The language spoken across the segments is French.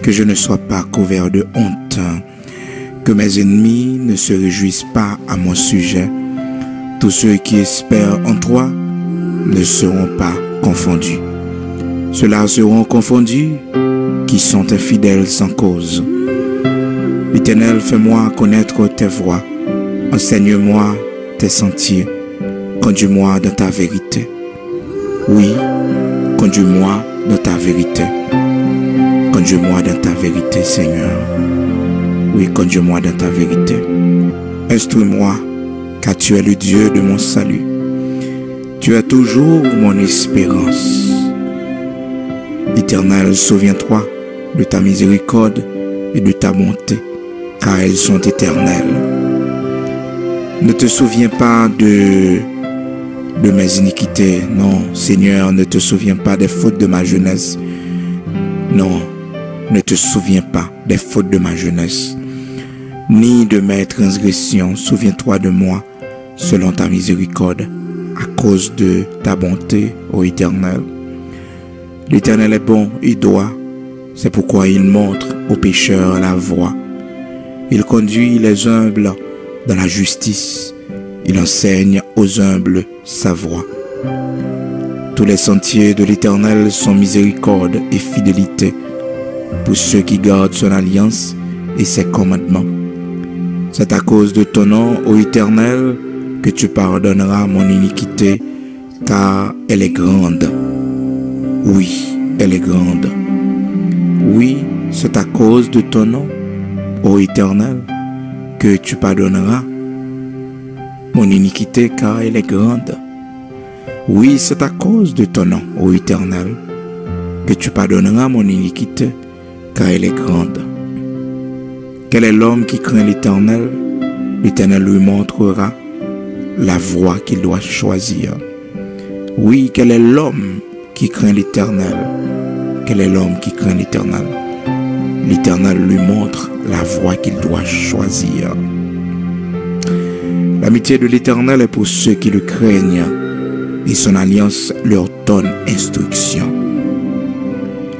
que je ne sois pas couvert de honte, que mes ennemis ne se réjouissent pas à mon sujet. Tous ceux qui espèrent en toi ne seront pas confondus. Ceux-là seront confondus qui sont infidèles sans cause. L'Éternel, fais-moi connaître tes voies, enseigne-moi tes sentiers, conduis-moi dans ta vérité. Oui, conduis-moi dans ta vérité. Conduis-moi dans ta vérité, Seigneur. Oui, conduis-moi dans ta vérité. Instruis-moi, car tu es le Dieu de mon salut. Tu es toujours mon espérance. Éternel, souviens-toi de ta miséricorde et de ta bonté, car elles sont éternelles. Ne te souviens pas de mes iniquités. Non, Seigneur, ne te souviens pas des fautes de ma jeunesse. Non, ne te souviens pas des fautes de ma jeunesse, ni de mes transgressions. Souviens-toi de moi selon ta miséricorde, à cause de ta bonté, ô Éternel. L'Éternel est bon et droit, c'est pourquoi il montre aux pécheurs la voie. Il conduit les humbles dans la justice, il enseigne aux humbles sa voie. Tous les sentiers de l'Éternel sont miséricorde et fidélité pour ceux qui gardent son alliance et ses commandements. C'est à cause de ton nom, ô Éternel, que tu pardonneras mon iniquité, car elle est grande. Oui, elle est grande. Oui, c'est à cause de ton nom, ô Éternel, que tu pardonneras mon iniquité, car elle est grande. Oui, c'est à cause de ton nom, ô Éternel, que tu pardonneras mon iniquité, car elle est grande. Quel est l'homme qui craint l'Éternel? L'Éternel lui montrera la voie qu'il doit choisir. Oui, quel est l'homme qui craint l'Éternel? Quel est l'homme qui craint l'Éternel? L'Éternel lui montre la voie qu'il doit choisir. L'amitié de l'Éternel est pour ceux qui le craignent, et son alliance leur donne instruction.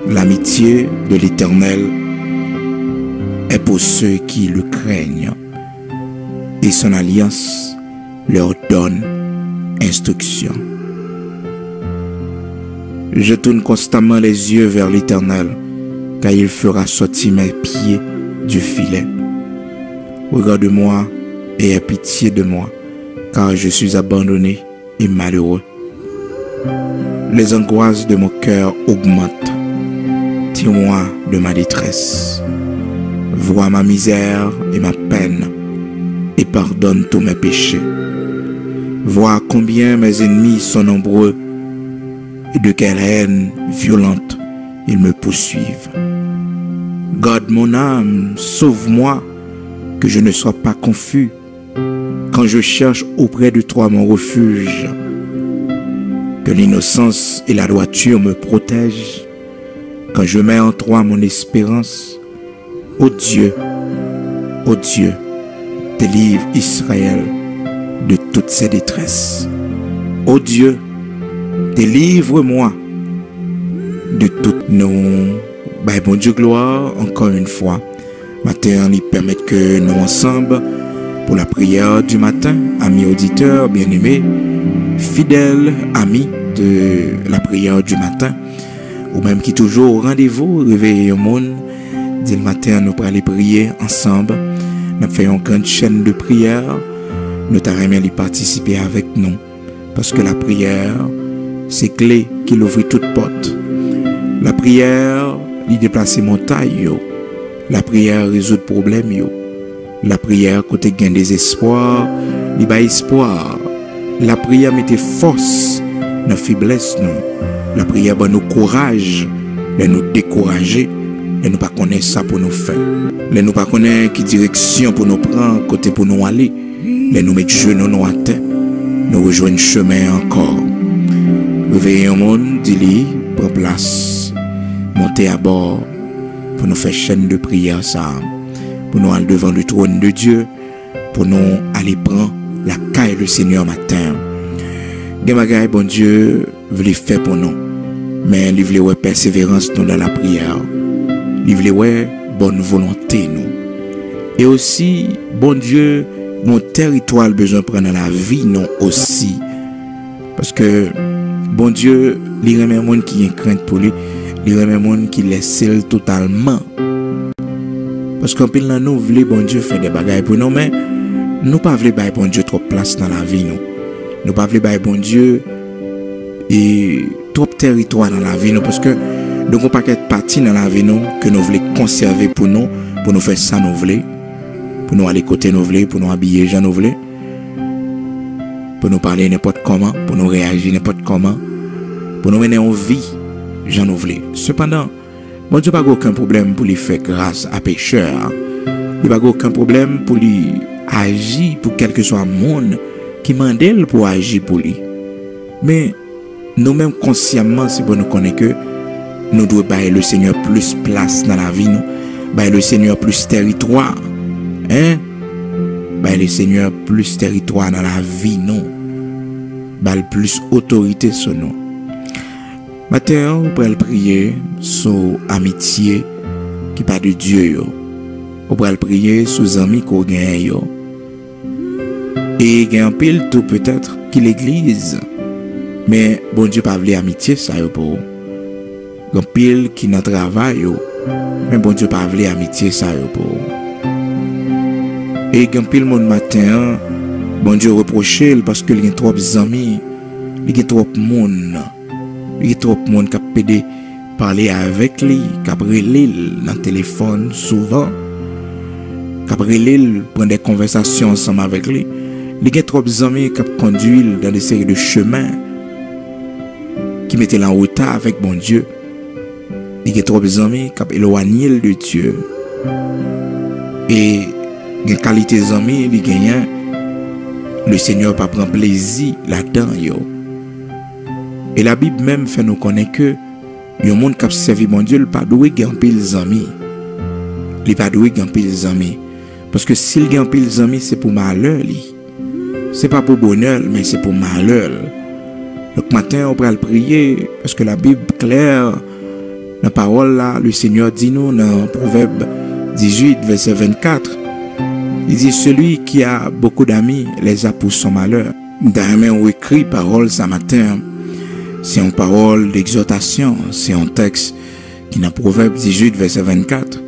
L'amitié de l'Éternel est pour ceux qui le craignent, et son alliance leur donne instruction. Je tourne constamment les yeux vers l'Éternel, car il fera sortir mes pieds du filet. Regarde-moi et aie pitié de moi, car je suis abandonné et malheureux. Les angoisses de mon cœur augmentent. Tire-moi de ma détresse. Vois ma misère et ma peine, et pardonne tous mes péchés. Vois combien mes ennemis sont nombreux, et de quelle haine violente ils me poursuivent. Garde mon âme, sauve-moi, que je ne sois pas confus, quand je cherche auprès de toi mon refuge. Que l'innocence et la droiture me protègent, quand je mets en toi mon espérance. Ô Dieu, délivre Israël de toutes ses détresses. Ô Dieu, délivre-moi de toutes nos... bon Dieu, gloire, encore une fois. Matin, il permet que nous ensemble, pour la prière du matin, amis auditeurs, bien-aimés, fidèles amis de la prière du matin, ou même qui toujours au rendez-vous, réveillez au monde, dès le matin, nous allons prier ensemble. Nous faisons une grande chaîne de prière. Nous t'aimerons y participer avec nous. Parce que la prière, c'est clé qui ouvre toute porte. La prière, il déplace montagne. La prière résout problème. La prière, côté gain des espoirs, il bat espoir. La prière met force dans la faiblesse. La prière va nous courage de nous décourager. Et nous ne connaissons pas ça pour nous faire. Et nous ne connaissons pas quelle direction pour nous prendre, côté pour nous aller. Et nous mettons genoux nous à terre. Nous rejoignons le chemin encore. Réveillez un monde, dis-lui, prends place. Montez à bord pour nous faire chaîne de prière ça. Pour nous aller devant le trône de Dieu. Pour nous aller prendre la caille du Seigneur matin. Des bagailles, bon Dieu, veut les faire pour nous. Mais il veut persévérance dans la prière. il veut ouais bonne volonté nous. Et aussi bon Dieu, mon territoire besoin prendre dans la vie non aussi. Parce que bon Dieu, il remet un monde qui est crainte pour lui, il remet un monde qui laisse totalement. Parce qu'en pile nous voulons bon Dieu faire des bagailles pour nous, mais nous pas voulons bailler bon Dieu trop place dans la vie nous. Nous pas voulons bailler bon Dieu et trop territoire dans la vie nous, parce que nous avons pas qu'être partie dans la vie nous que nous voulons conserver pour nous faire ça nous voulons, pour nous aller côté nous voulons, pour nous habiller gens nous voulons, pour nous parler n'importe comment, pour nous réagir n'importe comment, pour nous mener en vie gens nous voulons. Cependant, bon Dieu n'a pas aucun problème pour lui faire grâce à pécheur. Il n'a pas aucun problème pour lui agir pour quel que soit le monde qui mandel pour agir pour lui. Mais nous-mêmes consciemment, c'est pour nous connaître que nous devons bailler le Seigneur plus place dans la vie, nous bailler le Seigneur plus territoire, bailler le Seigneur plus territoire dans la vie, nous bailler plus autorité sur nous. Maintenant, on peut prier sur amitié qui pas de Dieu. On peut prier sur amis qu'on gagne. Et il y a un pile tout peut-être qui l'église. Mais bon Dieu pas voulu amitié ça pour. Il y a un pile qui n'a travail. Mais bon Dieu pas voulu amitié ça pour. Et il y a un pile mon matin, bon Dieu reproché parce qu'il y a trop d'amis, il y a trop de monde. Il y a trop de monde qui peut parler avec lui, qui peut l'île dans le téléphone souvent, qui peut l'île prendre des conversations ensemble avec lui. Il y a trop d'amis qui conduisent dans des séries de chemins, qui mettent en route avec bon Dieu. Il y a trop d'amis qui éloignent de Dieu. Et il y a qualité d'amis, il y a le Seigneur pas prend plaisir là-dedans. Et la Bible même fait nous connaître que le monde qui a servi mon Dieu, il n'a pas doué gamper les amis. Il n'a pas doué gamper les amis. Parce que s'il gamper les amis, c'est pour malheur. Ce n'est pas pour bonheur, mais c'est pour malheur. Donc matin, on peut le prier, parce que la Bible claire, la parole là, le Seigneur dit nous dans Proverbe 18, verset 24, il dit celui qui a beaucoup d'amis les a pour son malheur. D'ailleurs, on écrit parole ce matin. C'est une parole d'exhortation, c'est un texte qui est dans Proverbe 18, verset 24.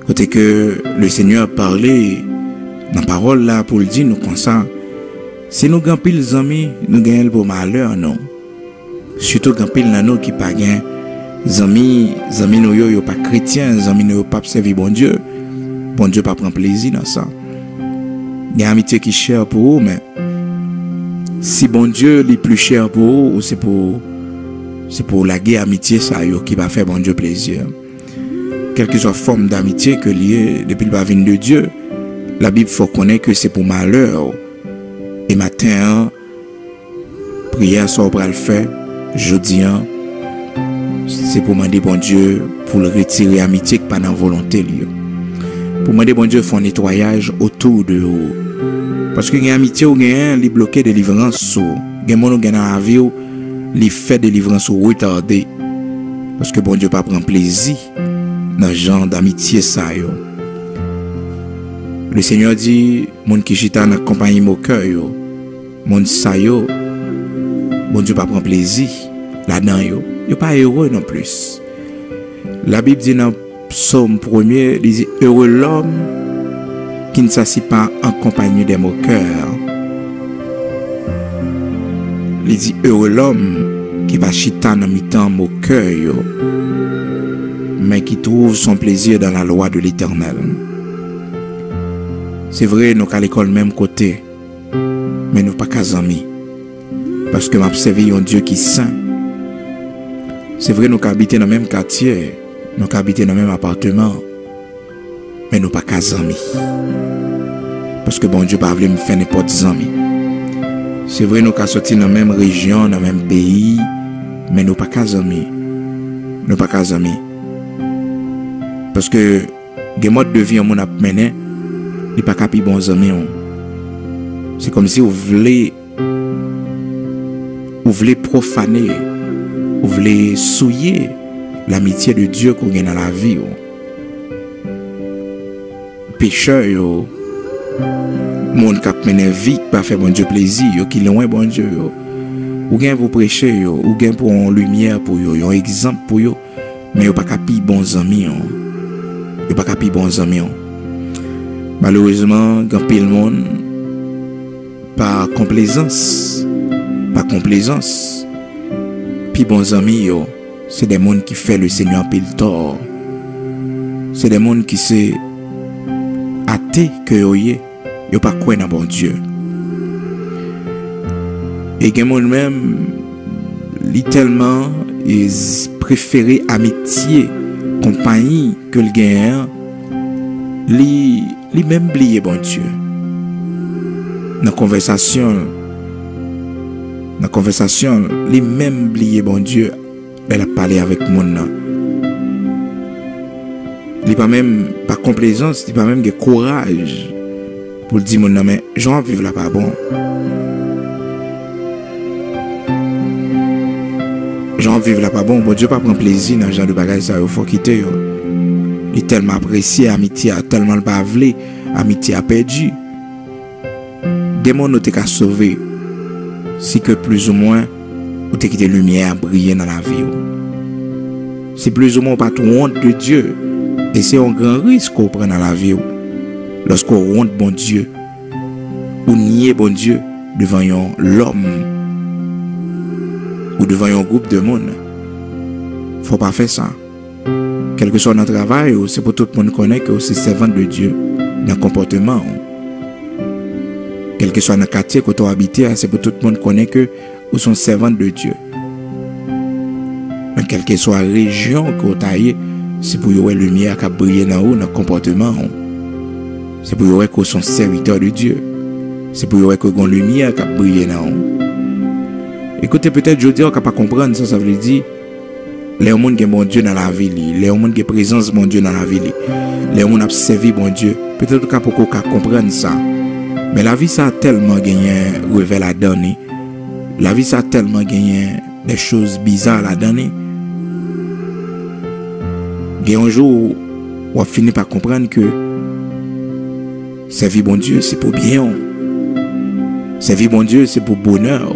Côté que le Seigneur parlait dans la parole là pour le dire nous comme ça. Si nous gagnons les amis, nous gagnons pour malheur, non. Surtout quand pile nous qui pas gagnent amis nous yo pas chrétiens, amis nous pas servir bon Dieu pas prend plaisir dans ça. Il y a amitié qui est chère pour eux, mais si bon Dieu est plus cher pour eux, c'est pour la guerre amitié ça yo qui va faire bon Dieu plaisir. Quelle que soit la forme d'amitié que lié depuis le bavine de Dieu, la Bible faut connaître que c'est pour malheur. Et matin, prière soit pour le faire, jeudi, c'est pour demander bon Dieu pour le retirer amitié qui pas dans volonté lié. Pour demander bon Dieu faire un nettoyage autour de vous. Parce que les amitiés ou gain li bloquer délivrance sur gen mon gain dans la vie li fait délivrance ou retardé parce que bon Dieu pas prend plaisir dans genre d'amitié ça yo. Le Seigneur dit monde qui chita dans compagnie moqueur yo monde ça yo bon Dieu pas prend plaisir là-dedans yo pas heureux non plus. La Bible dit dans Psaume 1er, il dit heureux l'homme qui ne s'assit pas en compagnie des moqueurs. Il dit heureux l'homme qui va chita dans mi-temps moqueur, mais qui trouve son plaisir dans la loi de l'Éternel. C'est vrai, nous à l'école même côté, mais nous pas qu'à amis. Parce que m'observer un Dieu qui est saint. C'est vrai, nous habitons dans le même quartier, nous habitons dans le même appartement, mais nous pas qu'à amis. Parce que bon Dieu pas voulu me faire n'importe amis. C'est vrai, nous sommes sortis dans la même région, dans le même pays, mais nous pas qu'à amis. Nous pas qu'à amis. Parce que les modes de vie qu'on a mené, ils pas qu'à bons amis. C'est comme si vous voulez profaner, vous voulez souiller l'amitié de Dieu qu'on a dans la vie. pécheurs yo, monde qui mène vie pas faire bon Dieu plaisir yo, qui loin bon Dieu yo. Ou bien pour prêcher yo, ou bien pour en lumière pour yo, un exemple pour yo, mais yo pas capi bons amis yo. Yo pas capi bons amis yo. Malheureusement, grand pile monde par complaisance, puis bons amis yo, c'est des monde qui fait le Seigneur pile tort. C'est des monde qui se athée que yo pas croire dans bon Dieu. Et gen monde même littéralement ils préférer amitié, compagnie que le gain li même oublier bon Dieu. Dans conversation, li même oublier bon Dieu, elle a parlé avec mon nan. Li pas même pas complaisance, li pas même de courage pour dire mon nan mais j'en vivre là pas bon. J'en vivre là pas bon, bon Dieu pas prend plaisir dans ce genre de bagages ça, il faut quitter yo. Il est tellement apprécié, amitié a tellement pas vle, amitié a perdu. Des mondes t'es qu'à sauver. Si que plus ou moins ou t'es quitté lumière briller dans la vie. C'est plus ou moins pas tout honte de Dieu. Et c'est un grand risque qu'on prend dans la vie. Lorsqu'on honte bon Dieu ou nier bon Dieu devant l'homme ou devant un groupe de monde. Faut pas faire ça. Quel que soit notre travail, c'est pour tout le monde connaître que c'est servant de Dieu dans le comportement. Quel que soit notre quartier que tu habites, c'est pour tout le monde connaître que vous sont servant de Dieu. Dans quelle que soit la région que vous avez, c'est pour que la lumière qui brille dans le comportement. C'est pour que vous sont serviteurs de Dieu. C'est pour que vous avez la lumière qui brille dans vous. Écoutez, peut-être je dis qu'on ne peut pas comprendre ça, ça veut dire les gens qui ont bon Dieu dans la vie, les gens qui ont présence bon Dieu dans la vie, les gens qui ont servi bon Dieu. Peut-être qu'on peut comprendre ça. Mais la vie, ça a tellement gagné révèle à donner. La vie, ça a tellement gagné des choses bizarres à donner. Et un jour, on va finir par comprendre que servir bon Dieu, c'est pour bien. Servir bon Dieu, c'est pour bonheur.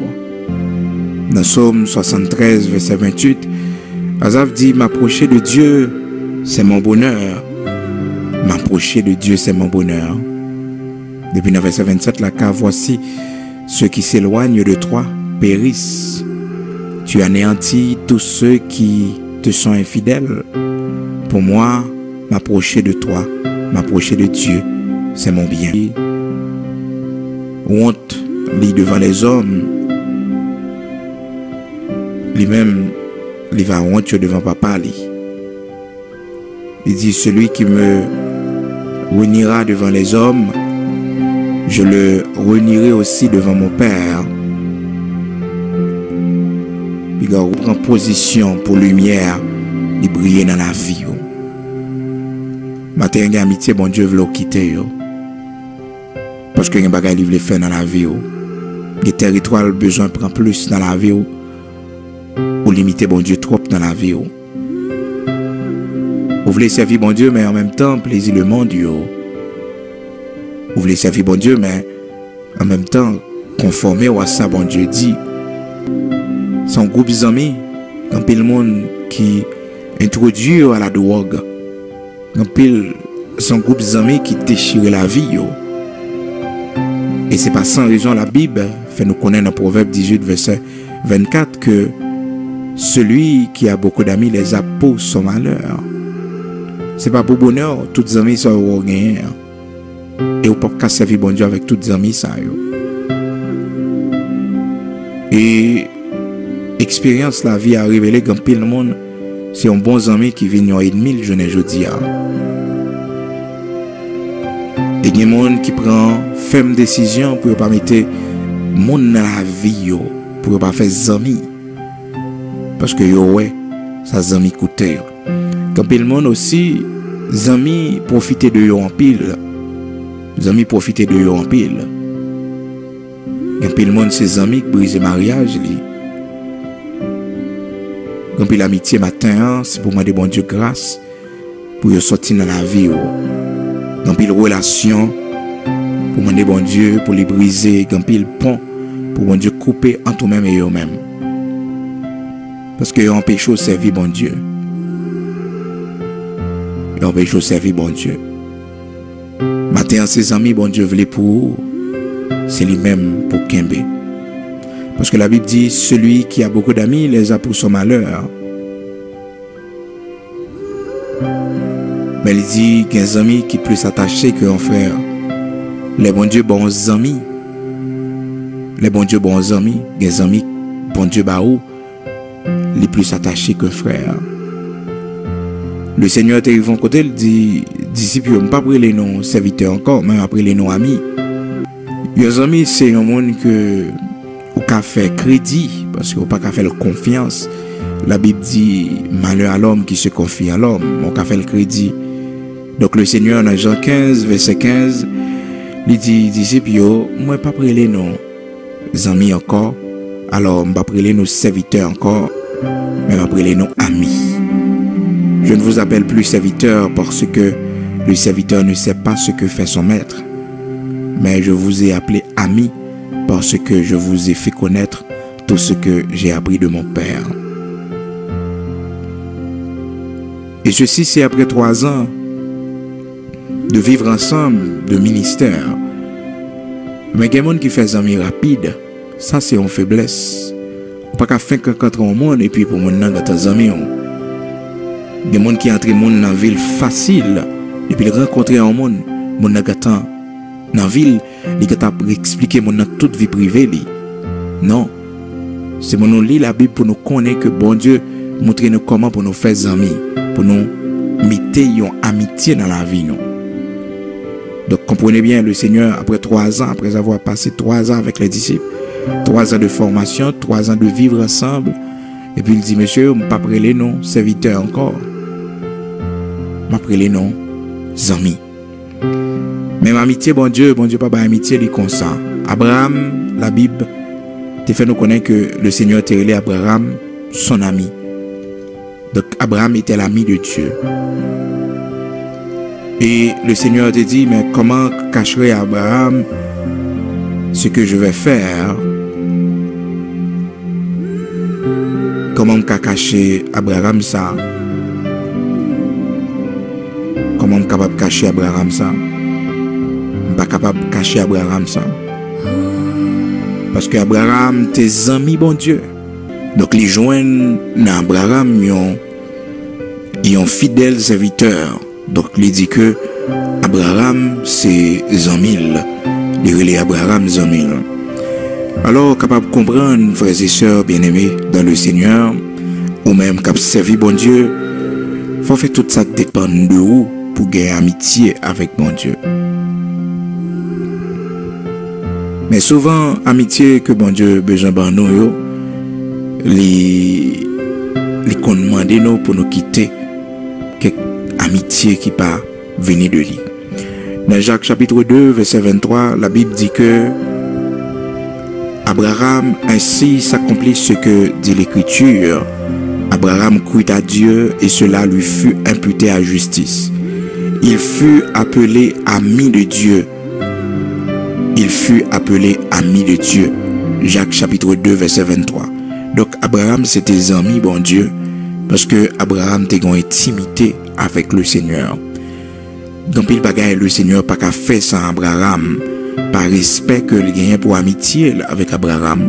Dans Somme 73, verset 28, Asaph dit, m'approcher de Dieu, c'est mon bonheur. M'approcher de Dieu, c'est mon bonheur. Depuis le verset 27, là, car voici, ceux qui s'éloignent de toi périssent. Tu anéantis tous ceux qui te sont infidèles. Pour moi, m'approcher de toi, m'approcher de Dieu, c'est mon bien. Honte, lit devant les hommes, lui-même, il va honte devant papa. Il dit, celui qui me réunira devant les hommes, je le réunirai aussi devant mon Père. Il prend position pour lumière, il brille dans la vie. Matin, il y a amitié, bon Dieu veut le quitter. Parce que il y a des bagages qu'il veut faire dans la vie. Les territoires besoin prend plus dans la vie. Pour limiter bon Dieu trop dans la vie. Vous voulez servir bon Dieu, mais en même temps, plaisir le monde. Vous voulez servir bon Dieu, mais en même temps, conformer à ça, bon Dieu dit. Son groupe d'amis, un peu le monde qui introduit à la drogue. Un peu son groupe d'amis qui déchire la vie. Et c'est pas sans raison la Bible fait nous connaître dans Proverbe 18, verset 24 que celui qui a beaucoup d'amis les a pour son malheur. C'est pas pour bonheur, tous les amis sont au gain. Et on peut pas servir bon Dieu avec tous les amis ça. Et expérience la vie a révélé qu'un pile le monde, c'est un bon ami qui vient en ennemi je ne dis. Et il y a des gens qui prend ferme décision pour ne pas mettre monde dans la vie, pour ne pas faire amis. Parce que ouais, ça amis coûter. Quand le monde aussi, amis profiter de eux en pile. Amis profiter de eux en pile. Quand le monde ses amis qui brisent le mariage. Quand l'amitié matin, c'est pour demander bon Dieu grâce pour sortir dans la vie. Grand pile relation pour demander bon Dieu, pour les briser, grand pile pont pour bon Dieu couper entre eux-mêmes et eux-mêmes. Parce que on péché au servir bon Dieu. Et on péché au servir bon Dieu. Matin, ses amis, bon Dieu voulait pour c'est lui-même pour Kembe. Parce que la Bible dit, celui qui a beaucoup d'amis les a pour son malheur. Mais il dit qu'il y a des amis qui sont plus attachés qu'un frère. Les bons dieux, bons amis. Les bons dieux, bons amis. Les amis, bon Dieu, baou, les plus attachés qu'un frère. Le Seigneur est arrivé en côté, il dit, disciples, je ne pas appeler les noms serviteurs encore, mais après les noms amis. Les amis, c'est un monde que on peut faire crédit, parce qu'on ne peut pas faire confiance. La Bible dit, malheur à l'homme qui se confie à l'homme, on peut faire le crédit. Donc le Seigneur, dans Jean 15, verset 15, il dit, disciples, moi, je ne pas appeler les noms amis encore, alors je ne pas appeler les noms serviteurs encore, mais je vais appeler les noms amis. Je ne vous appelle plus serviteur parce que le serviteur ne sait pas ce que fait son maître. Mais je vous ai appelé ami parce que je vous ai fait connaître tout ce que j'ai appris de mon Père. Et ceci, c'est après 3 ans de vivre ensemble, de ministère. Mais il y a des gens qui font des amis rapides. Ça, c'est une faiblesse. On ne peut pas faire qu'un au monde et puis pour mon nom, des amis. Il y a des gens qui entrent dans la ville facile et puis ils rencontrent un monde, mon nagatan dans la ville, ils ont expliqué mon toute vie privée. Non. C'est mon lit la Bible pour nous connaître que bon Dieu montre nous comment pour nous faire des amis, pour nous mettre une amitié dans la vie. Non? Donc comprenez bien, le Seigneur, après 3 ans, après avoir passé 3 ans avec les disciples, 3 ans de formation, 3 ans de vivre ensemble, et puis il dit, monsieur, je ne pas appeler les noms serviteurs encore. Je m'appelle les noms amis. Même amitié, bon Dieu, pas amitié, il est comme ça. Abraham, la Bible, te fait nous connaître que le Seigneur t'a relé Abraham, son ami. Donc Abraham était l'ami de Dieu. Et le Seigneur te dit, mais comment cacherai Abraham ce que je vais faire? Comment cacher Abraham ça? Comment suis capable de cacher Abraham ça? Je ne suis pas capable de cacher Abraham ça. Parce que Abraham, tes amis, bon Dieu. Donc les joignent dans Abraham, ils ont fidèles serviteurs. Donc il dit que Abraham, c'est Zamil. Il relève Abraham Zamil. Alors, capable de comprendre, frères et sœurs bien-aimés dans le Seigneur, ou même capable de servir bon Dieu, il faut faire tout ça dépend de vous pour gagner amitié avec bon Dieu. Mais souvent, amitié que bon Dieu besoin de nous, les demander nous pour nous quitter, quelque amitié qui pas venir de lui. Dans Jacques chapitre 2, verset 23, la Bible dit que Abraham, ainsi s'accomplit ce que dit l'Écriture. Abraham crut à Dieu et cela lui fut imputé à justice. Il fut appelé ami de Dieu. Il fut appelé ami de Dieu. Jacques chapitre 2, verset 23. Donc Abraham c'était ami bon Dieu parce que Abraham était en intimité avec le Seigneur. Donc il bagaille le Seigneur pas qu'à faire sans Abraham par respect que il gagne pour amitié avec Abraham.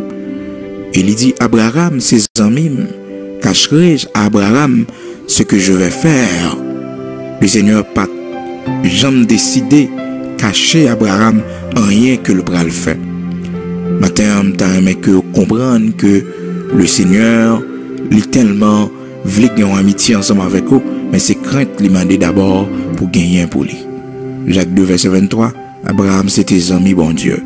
Et il dit Abraham ses amis cacherai-je à Abraham ce que je vais faire. Le Seigneur pas jamais décidé cacher à Abraham rien que le bras le fait. Maintenant, mais que comprendre que le Seigneur tellement voulait gagner une amitié ensemble avec eux, mais c'est crainte lui demander d'abord pour gagner pour lui. Jacques 2 verset 23, Abraham c'était ami bon Dieu.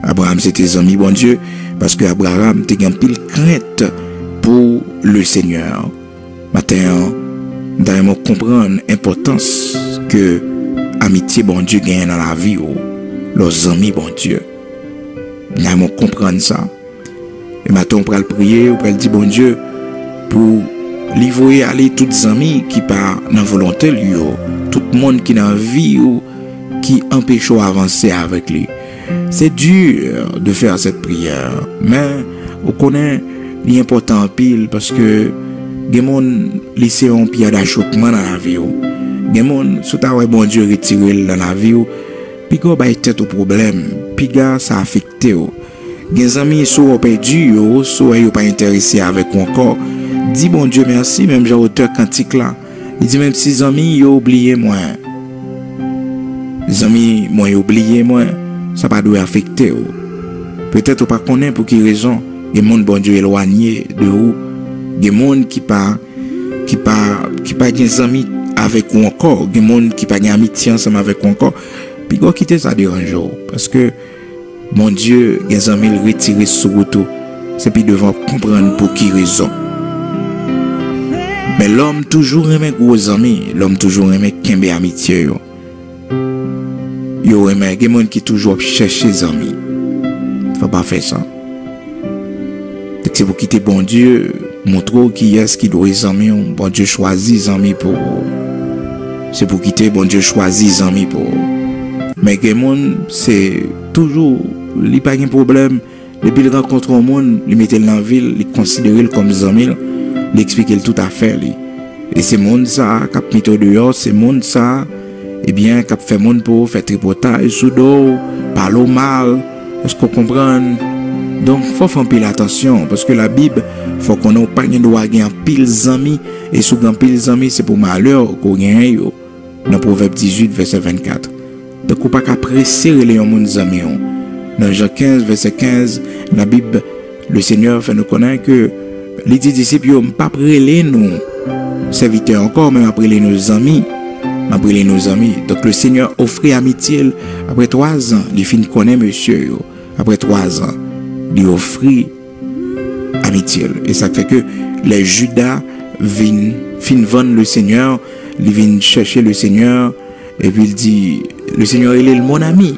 Abraham c'était ami bon Dieu parce que Abraham était en pile crainte pour le Seigneur. Maintenant, nous comprendre l'importance que amitié bon Dieu gagne dans la vie ou leurs amis bon Dieu. Nous comprendre ça. Et maintenant on peut le prier, on peut le dire bon Dieu pour livrer aller tous les amis qui par dans volonté lui, tout le monde qui dans vie ou qui empêche d'avancer avec lui. C'est dur de faire cette prière, mais on connaît l'important en pile parce que des gens laissent un pied d'achoppement dans la vie. Des gens, si tu as bon Dieu retiré dans la vie, puis tu as tête au problème, puis ça affecte. Des amis sont perdus, soit ils pas intéressés avec moi encore. Dis bon Dieu merci, même j'ai auteur cantique là. Il dit même si les amis ont oublié moi. Les amis m'ont oublié moi, ça pas doit affecter. Peut-être ou pas connaître pour quelle raison. Des gens bon Dieu éloigné de vous. Des gens qui pas des amis avec vous encore, des gens qui pas amitié ensemble avec vous encore. Puis quand quitter ça dérange parce que mon Dieu, des amis retirés sur tout. C'est puis devant comprendre pour qui raison. Mais l'homme toujours aimé gros amis, l'homme toujours aimé kembe amitié yo aimé des gens qui toujours chercher des amis. Faut pas faire ça. C'est pour quitter bon Dieu, montrer qui est-ce qui doit les amis, bon Dieu choisit les amis pour. C'est pour quitter bon Dieu choisit les amis pour. Mais les gens c'est toujours il pas de problème. Depuis il rencontre un monde, il mettait dans la ville, il considère comme amis. Il explique tout à fait. Et c'est monde ça, qui a mis dehors, c'est monde ça, eh bien, qui a fait monde pour faire tripotage sous dos, parler mal, est-ce qu'on comprend? Donc, il faut faire un peu attention, parce que la Bible, il faut qu'on ait pas de pile d'amis, et sous un pile d'amis, c'est pour malheur qu'on gagne, dans Proverbe 18, verset 24. Donc, on ne peut pas presser les amis. Dans Jean 15, verset 15, la Bible, le Seigneur fait nous connaître que les disciples n'ont pas prélé nous serviteurs encore, même après nos amis. Après nos amis. Donc le Seigneur offrit amitié après 3 ans. Il fin connaît monsieur. Après 3 ans, il offrit amitié. Et ça fait que les Judas viennent vendre le Seigneur. Ils viennent chercher le Seigneur. Et puis il dit, le Seigneur il est mon ami.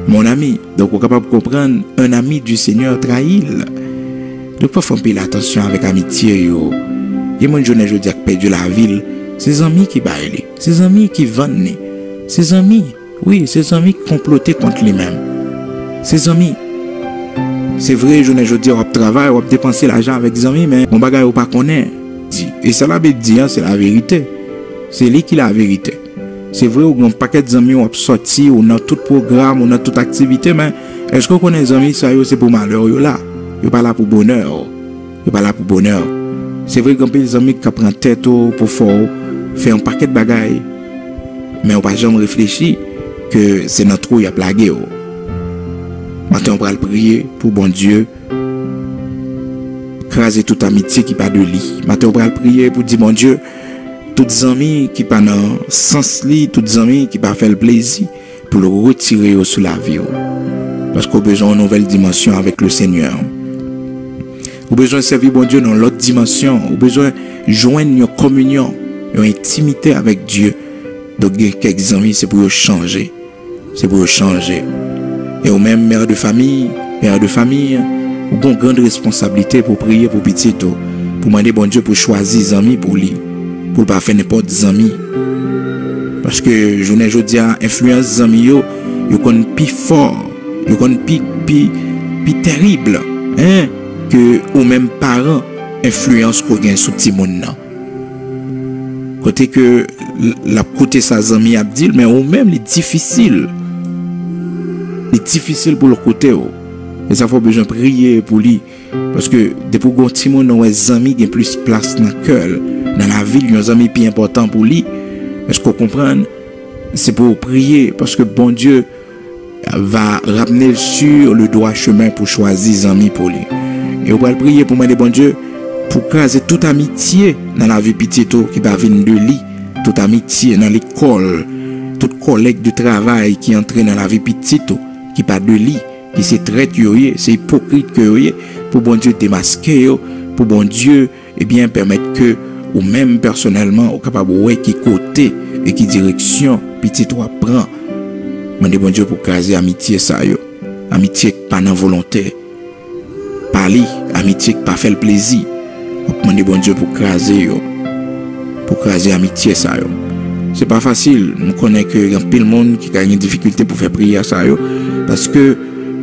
Mon ami. Donc on est capable de comprendre un ami du Seigneur trahit. Donc, il faut faire attention avec amitié. Il y a des gens qui ont perdu la ville. Ces amis qui baillent, ces amis qui vendent, ces amis, oui, ces amis qui complotent contre lui-même. Ces amis, c'est vrai, je dis, on travaille, on dépenser l'argent avec des amis, mais on bagaille ou pas connaît. Et ça, la Bible dit, c'est la vérité. C'est lui qui la vérité. C'est vrai, on a un paquet d'amis, on a sorti, on a tout programme, on a toute activité, mais est-ce qu'on connaît des amis, ça c'est pour malheur là? Il n'est pas là pour bonheur. Il n'est pas là pour bonheur. C'est vrai qu'on peut des amis qui prennent tête pour faire un paquet de bagailles. Mais on ne peut jamais réfléchir que c'est notre trou qui a plagué. Maintenant, on va prier pour bon Dieu. Craser toute amitié qui pas de lit. Maintenant, on va prier pour dire bon Dieu, toutes les amis qui pas dans sens lit, toutes les amis qui pas fait le plaisir, pour le retirer sous la vie. Parce qu'on a besoin d'une nouvelle dimension avec le Seigneur. On a besoin de servir bon Dieu dans l'autre dimension. On a besoin de joindre une communion, une intimité avec Dieu. Donc, quelques amis, c'est pour changer. C'est pour changer. Et au même mère de famille, on a une grande responsabilité pour prier pour petit, pour demander bon Dieu pour choisir des amis pour lui. Pour ne pas faire n'importe des amis. Parce que je ne dis pas, influence des amis, ils sont plus forts, ils sont plus terribles. Hein? Que ou même parents influence qu'on gagne sous petit monde là. Côté que la côté sa amis a dit mais ou même les difficile pour le côté et ça faut besoin prier pour lui parce que depuis qu'on petit monde nos amis gagne plus place dans le cœur dans la ville nos amis plus important pour lui est-ce qu'on comprend c'est pour prier parce que bon Dieu va ramener sur le droit chemin pour choisir des amis pour lui. Et on va prier pour demander bon Dieu pour craser toute amitié dans la vie petite qui va venir de lui, toute amitié dans l'école, toute collègue de travail qui entre dans la vie petite qui pas de lui, qui se traite c'est hypocrite que pour bon Dieu démasquer, pour bon Dieu et bien permettre que ou même personnellement au capable ouais qui côté et qui direction petit toi prend. Demander bon Dieu pour craser amitié ça yo, amitié pas non volontaire. Parler, amitié qui pas fait le plaisir. On demande bon Dieu pour craser amitié ça yo. c'est pas facile. On connaît que il y a pile monde qui a une difficulté pour faire prière ça yo parce que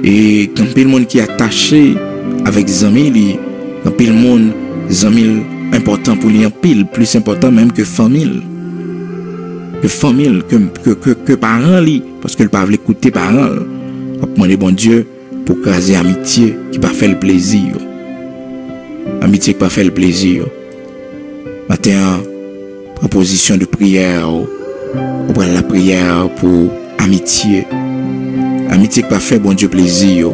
et quand pile monde qui est attaché avec amis, il y a pile monde amis important pour lui en pile, plus important même que famille. Que famille que parents li parce que le pas écouter parents. On demander bon Dieu pour craser amitié qui pas fait le plaisir. Amitié qui pas fait le plaisir. Matin proposition de prière ou prendre la prière pour amitié. Amitié qui pas fait bon Dieu plaisir.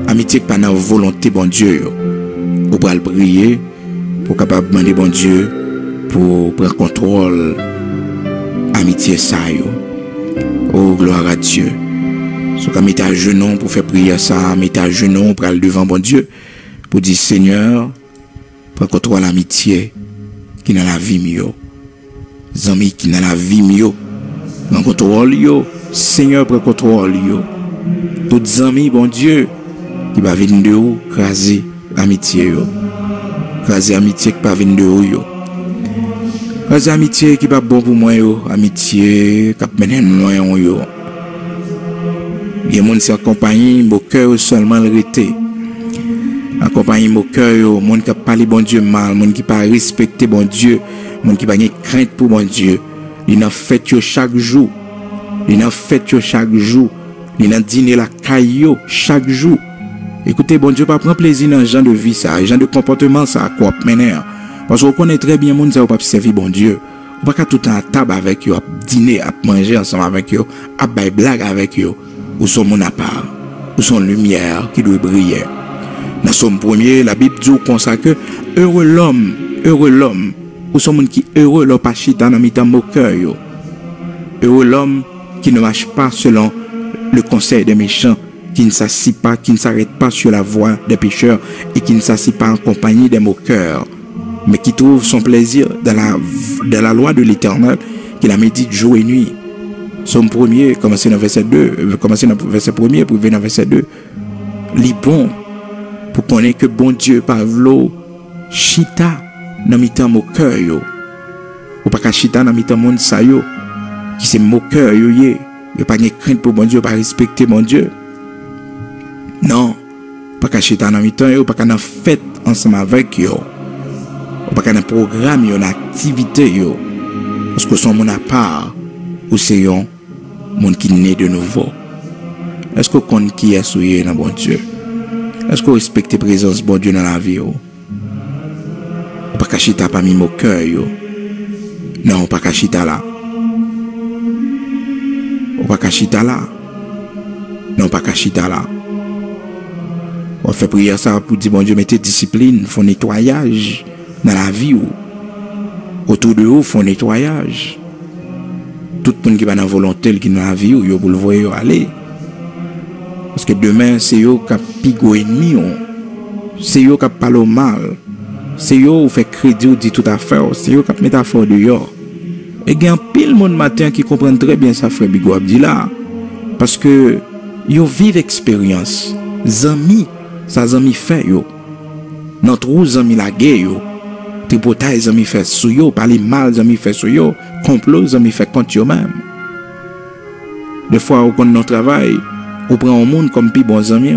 Amitié qui pas dans volonté bon Dieu. Ou pour prier pour capable demander bon Dieu pour prendre contrôle amitié ça yo. Oh gloire à Dieu. So quand mettre à genoux pour faire prière ça, mettre à genoux pour aller devant bon Dieu pour dire Seigneur, prends contrôle l'amitié qui dans la vie mio. Amis qui dans la vie mio. Prends contrôle yo. Seigneur prends contrôle yo. Tous amis bon Dieu qui va venir de où craser amitié yo. Craser amitié qui va venir de où yo. Craser amitié qui pas bon pour moi yo, amitié qui mener loin yo. Il y a des gens qui accompagnent mon cœur seulement le rété. Accompagner mon cœur, monde qui parle bon Dieu mal, monde qui pas respecter bon Dieu, monde qui pas de crainte pour bon Dieu. Il en fait chaque jour. Il en fait chaque jour. Il en dîner la caillou chaque jour. Écoutez, bon Dieu pas prendre plaisir dans ce genre de vie ça, ce genre de comportement ça quoi mener. Parce qu'on connaît très bien monde ça pas servir bon Dieu. On pas tout le temps à table avec eux, à dîner, à manger ensemble avec eux, à bailler blague avec eux. Où sont mon appart, où sont lumière qui doit briller. Dans Somme 1er, la Bible dit comme ça que heureux l'homme, où sont monde qui heureux leur pas chita dans mitan moqueur yo. Heureux l'homme qui ne marche pas selon le conseil des méchants, qui ne s'assit pas, qui ne s'arrête pas sur la voie des pécheurs et qui ne s'assit pas en compagnie des moqueurs, mais qui trouve son plaisir dans la loi de l'Éternel, qui la médite jour et nuit. Somme 1er, commencer dans verset 2, commencer dans verset 1er pour venir dans verset 2. Li bon pour connaître que bon Dieu Pavlo chita dans mitan moqueur yo. Ou pas chita dans mitan monde sa yo qui c'est moqueur yo yé. Yo pas de crainte pour bon Dieu, pas respecter bon Dieu. Non, pas chita dans mitan yo, pas dans fête ensemble avec yo. Ou pas dans programme yo, dans activité yo. Parce que son monde à part ou c'est yon monde qui naît de nouveau. Est-ce que qu'on qui est souillé dans bon Dieu? Est-ce que vous respectez la présence de bon Dieu dans la vie? Ou pas cachita parmi mon cœur? Non, pas cachita là. Ou pas cachita là. Non, pas cachita là. On fait prière ça pour dire bon Dieu, mettez discipline, font nettoyage dans la vie. Ou autour de vous, font nettoyage. Tout le monde qui va dans la volonté, qui est dans la vie, vous le voyez aller. Parce que demain, c'est eux qui pigent ennemi. C'est eux qui parlent mal. C'est eux qui font crédit ou dit tout à fait. C'est eux qui mettent à faire dehors. Et il y a un pile monde matin qui comprend très bien ça, frère Bigo Abdi là. Parce que ils vivent expérience. Zami, ça zami fait yo. Notre zami la guerre yo. Tripotage zami fait sou yo, parler mal zami fait sou yo. Complot, zami fait contre eux-mêmes. Des fois, au compte de notre travail, on prend un monde comme plus bon amis.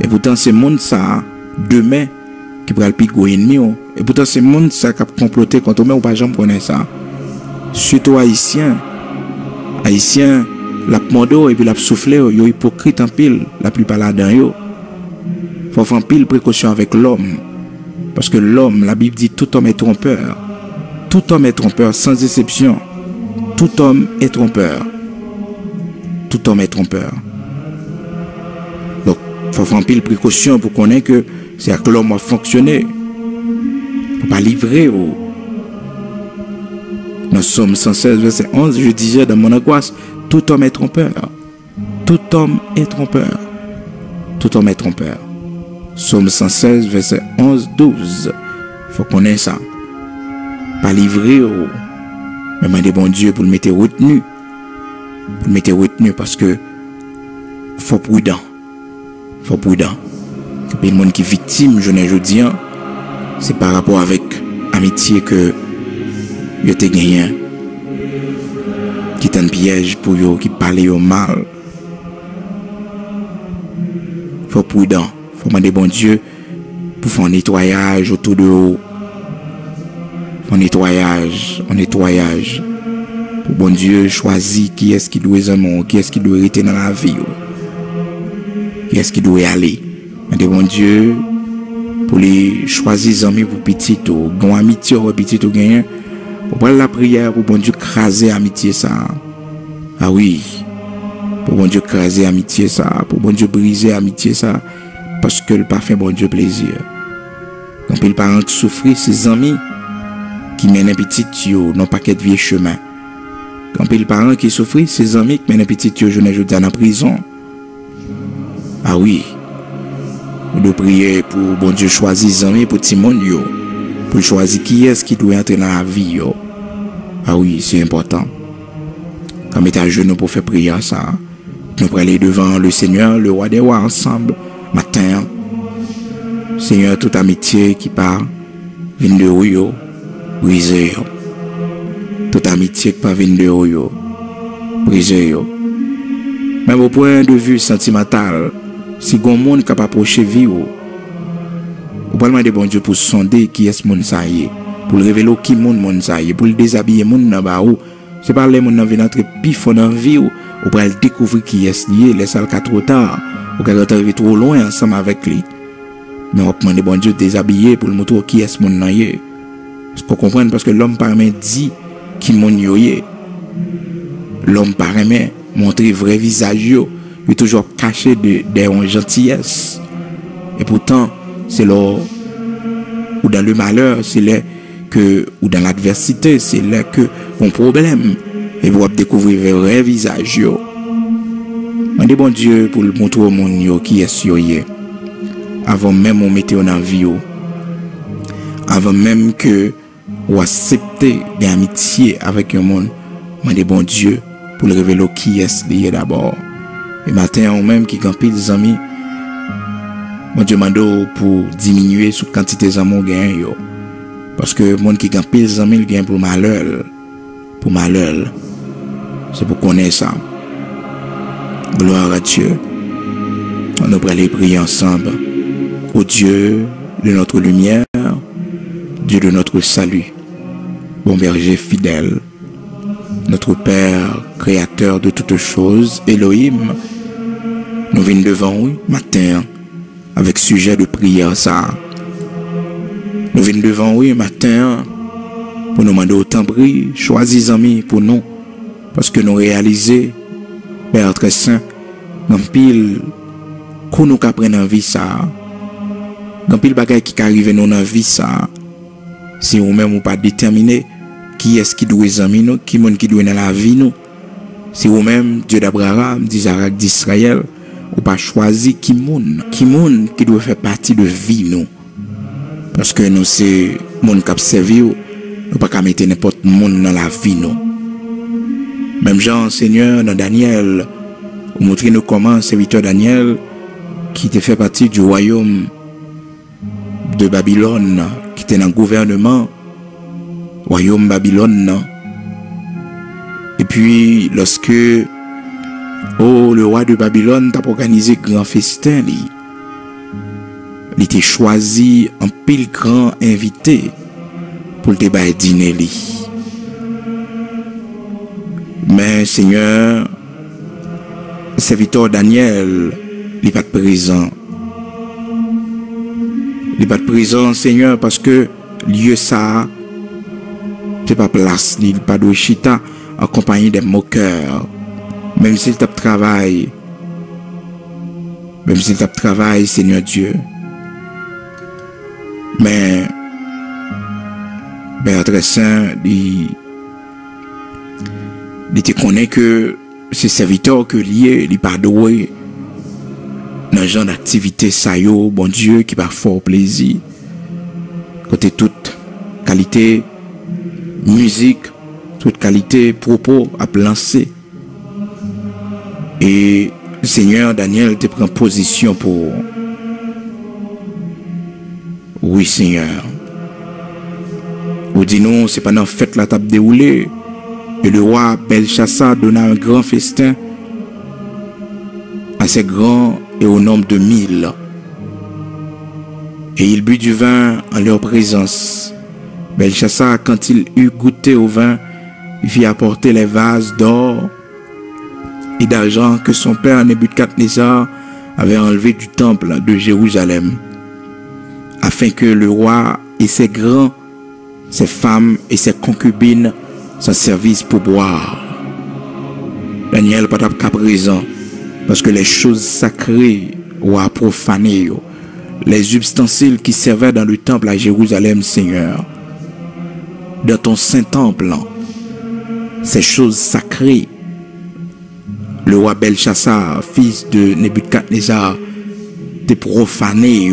Et pourtant, c'est monde ça, demain, qui prend le plus gros ennemi. Et pourtant, c'est monde ça qui a comploté contre eux-mêmes, ou pas jamais connaît ça. Surtout Haïtiens. Haïtiens, la mondo et puis la soufflé, ils hypocrite en pile, la plupart là-dedans. Il faut faire pile précaution avec l'homme. Parce que l'homme, la Bible dit, tout homme est trompeur. Tout homme est trompeur, sans exception. Tout homme est trompeur. Tout homme est trompeur. Donc, il faut faire pile précaution pour connaître que c'est à que l'homme a fonctionné. Il ne faut pas livrer. Dans Somme 116, verset 11, je disais dans mon angoisse, tout homme est trompeur. Tout homme est trompeur. Tout homme est trompeur. Somme 116, verset 11, 12. Il faut connaître ça. Pas livré, mais demander bon Dieu pour le mettre retenu. Pour le mettre retenu parce que faut prudent. Faut prudent. Et le monde qui est victime, je ne dis pas, c'est par rapport avec amitié que je t'ai gagné. piège pour eux qui parlent au mal. Faut prudent, faut demander bon Dieu pour faire un nettoyage autour de eux. Un nettoyage. Pour bon Dieu choisir qui est-ce qui doit aimer, qui est-ce qui doit rester dans la vie, qui est-ce qui doit aller. Demander bon Dieu pour les choisir les amis pour petit ou gon amitié ou petit ou gagner. On prend la prière pour bon Dieu craser amitié ça. Ah oui. Pour bon Dieu craser amitié ça, pour bon Dieu briser amitié ça parce que le parfait bon Dieu plaisir. Quand les parents qui souffrent, ses amis qui mènent un petit yo non pas qu'être vieux chemin. Quand les parents qui souffrent, ses amis qui mènent un petit yo journée journée dans prison. Ah oui. On doit prier pour bon Dieu choisir les amis pour tout le monde yo. Pour choisir qui est-ce qui doit entrer dans la vie yo. Ah oui, c'est important. Quand on est à genoux pour faire prière ça, nous pourrons aller devant le Seigneur, le roi des rois ensemble matin. Seigneur, toute amitié qui part vient de haut yo. Brisé yo. Toute amitié qui pas vient de haut yo. Brisé yo. Même au point de vue sentimental, si gon monde capable approcher vie ou pas demander bon Dieu pour sonder qui est ce monde ça y est, pour le révéler qui monde ça y est, pour le déshabiller monde dans ba ou, c'est pas les monde dans venir entrer pif dans vie ou pour le découvrir qui est lié, laisse ça trop tard, ou quand arriver trop loin ensemble avec lui. Mais on demander bon Dieu déshabiller pour le montrer qui est ce monde là y est. Est-ce qu'on comprend parce que l'homme parmi dit qui monde yo est. L'homme parmi montrer vrai visage yo. Il est toujours caché des gentillesses. Et pourtant, c'est là où dans le malheur, c'est là que, ou dans l'adversité, c'est là que mon problème. Et vous allez découvrir le vrai visage. On dit bon Dieu pour le montrer au monde qui est sur eux. Avant même on mette en vie. Avant même que vous acceptez des amitiés avec un monde. On dit bon Dieu pour le révéler qui est lié d'abord. Et matin, on même qui gagne des amis, mon Dieu mando pour diminuer sous quantité d'amour gagne yo. Parce que monde qui gagne des amis, il gagne pour malheur. Pour malheur. C'est pour connaître ça. Gloire à Dieu. On va aller prier ensemble. Ô Dieu de notre lumière, Dieu de notre salut, bon berger fidèle, notre Père, créateur de toutes choses, Elohim, nous venons devant vous matin avec sujet de prière ça. Nous venons devant vous matin pour nous demander autant prier, choisir amis pour nous, parce que nous réalisons, Père très saint, dans pile qu'on nous apprenne en vie ça, dans pile bagaille qui arrive dans la vie ça, si vous-même ou pas déterminé qui est-ce qui doit examiner nous, qui est-ce qui doit dans la vie nous. Si vous-même, Dieu d'Abraham, d'Isaac, d'Israël, ou pas choisi qui doit faire partie de vie nous. Parce que nous, c'est monde qui a servi, nous pas qu'à mettre n'importe qui dans la vie nous. Même Jean, Seigneur, dans Daniel, vous montrez nous comment, serviteur Daniel, qui était fait partie du royaume de Babylone, qui était dans le gouvernement, royaume Babylone. Et puis, lorsque le roi de Babylone t'a organisé grand festin, il était choisi un pile grand invité pour le débat dîner. Mais Seigneur, serviteur Daniel, il n'est pas présent. Il n'est pas présent, Seigneur, parce que lieu ça, c'est pas place, il n'est pas de chita en compagnie des moqueurs. Même s'il tape travail, Seigneur Dieu. Mais, Père très saint, il te connaît que ces serviteurs que lié, il pas doué dans le genre d'activité ça yo, bon Dieu, qui va fort plaisir. Côté toute qualité musique, toute qualité propos à lancer. Et Seigneur Daniel te prend position pour. Oui Seigneur. Ou dis non, c'est pas dans fête la table déroulée. Et le roi Belchassar donna un grand festin assez grand et au nombre de 1000. Et il but du vin en leur présence. Belchassar, quand il eut goûté au vin, il fit apporter les vases d'or et d'argent que son père Nebuchadnezzar avait enlevé du temple de Jérusalem, afin que le roi et ses grands, ses femmes et ses concubines s'en servissent pour boire. Daniel pas qu'à présent, parce que les choses sacrées ou à profaner, les ustensiles qui servaient dans le temple à Jérusalem, Seigneur, dans ton saint temple, ces choses sacrées, le roi Belchassar, fils de Nebuchadnezzar, t'es profané,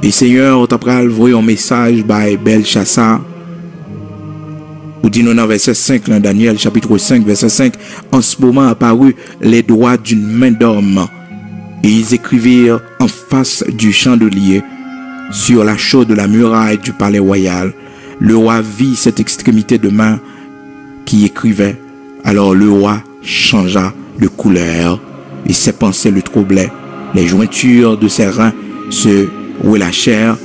Et Seigneur, on t'a envoyé un message par Belchassar, ou dit nous dans verset 5, dans Daniel chapitre 5, verset 5, en ce moment apparu les doigts d'une main d'homme, et ils écrivirent en face du chandelier, sur la chaude de la muraille du palais royal. Le roi vit cette extrémité de main qui écrivait. Alors le roi changea de couleur et ses pensées le troublaient. Les jointures de ses reins se relâchèrent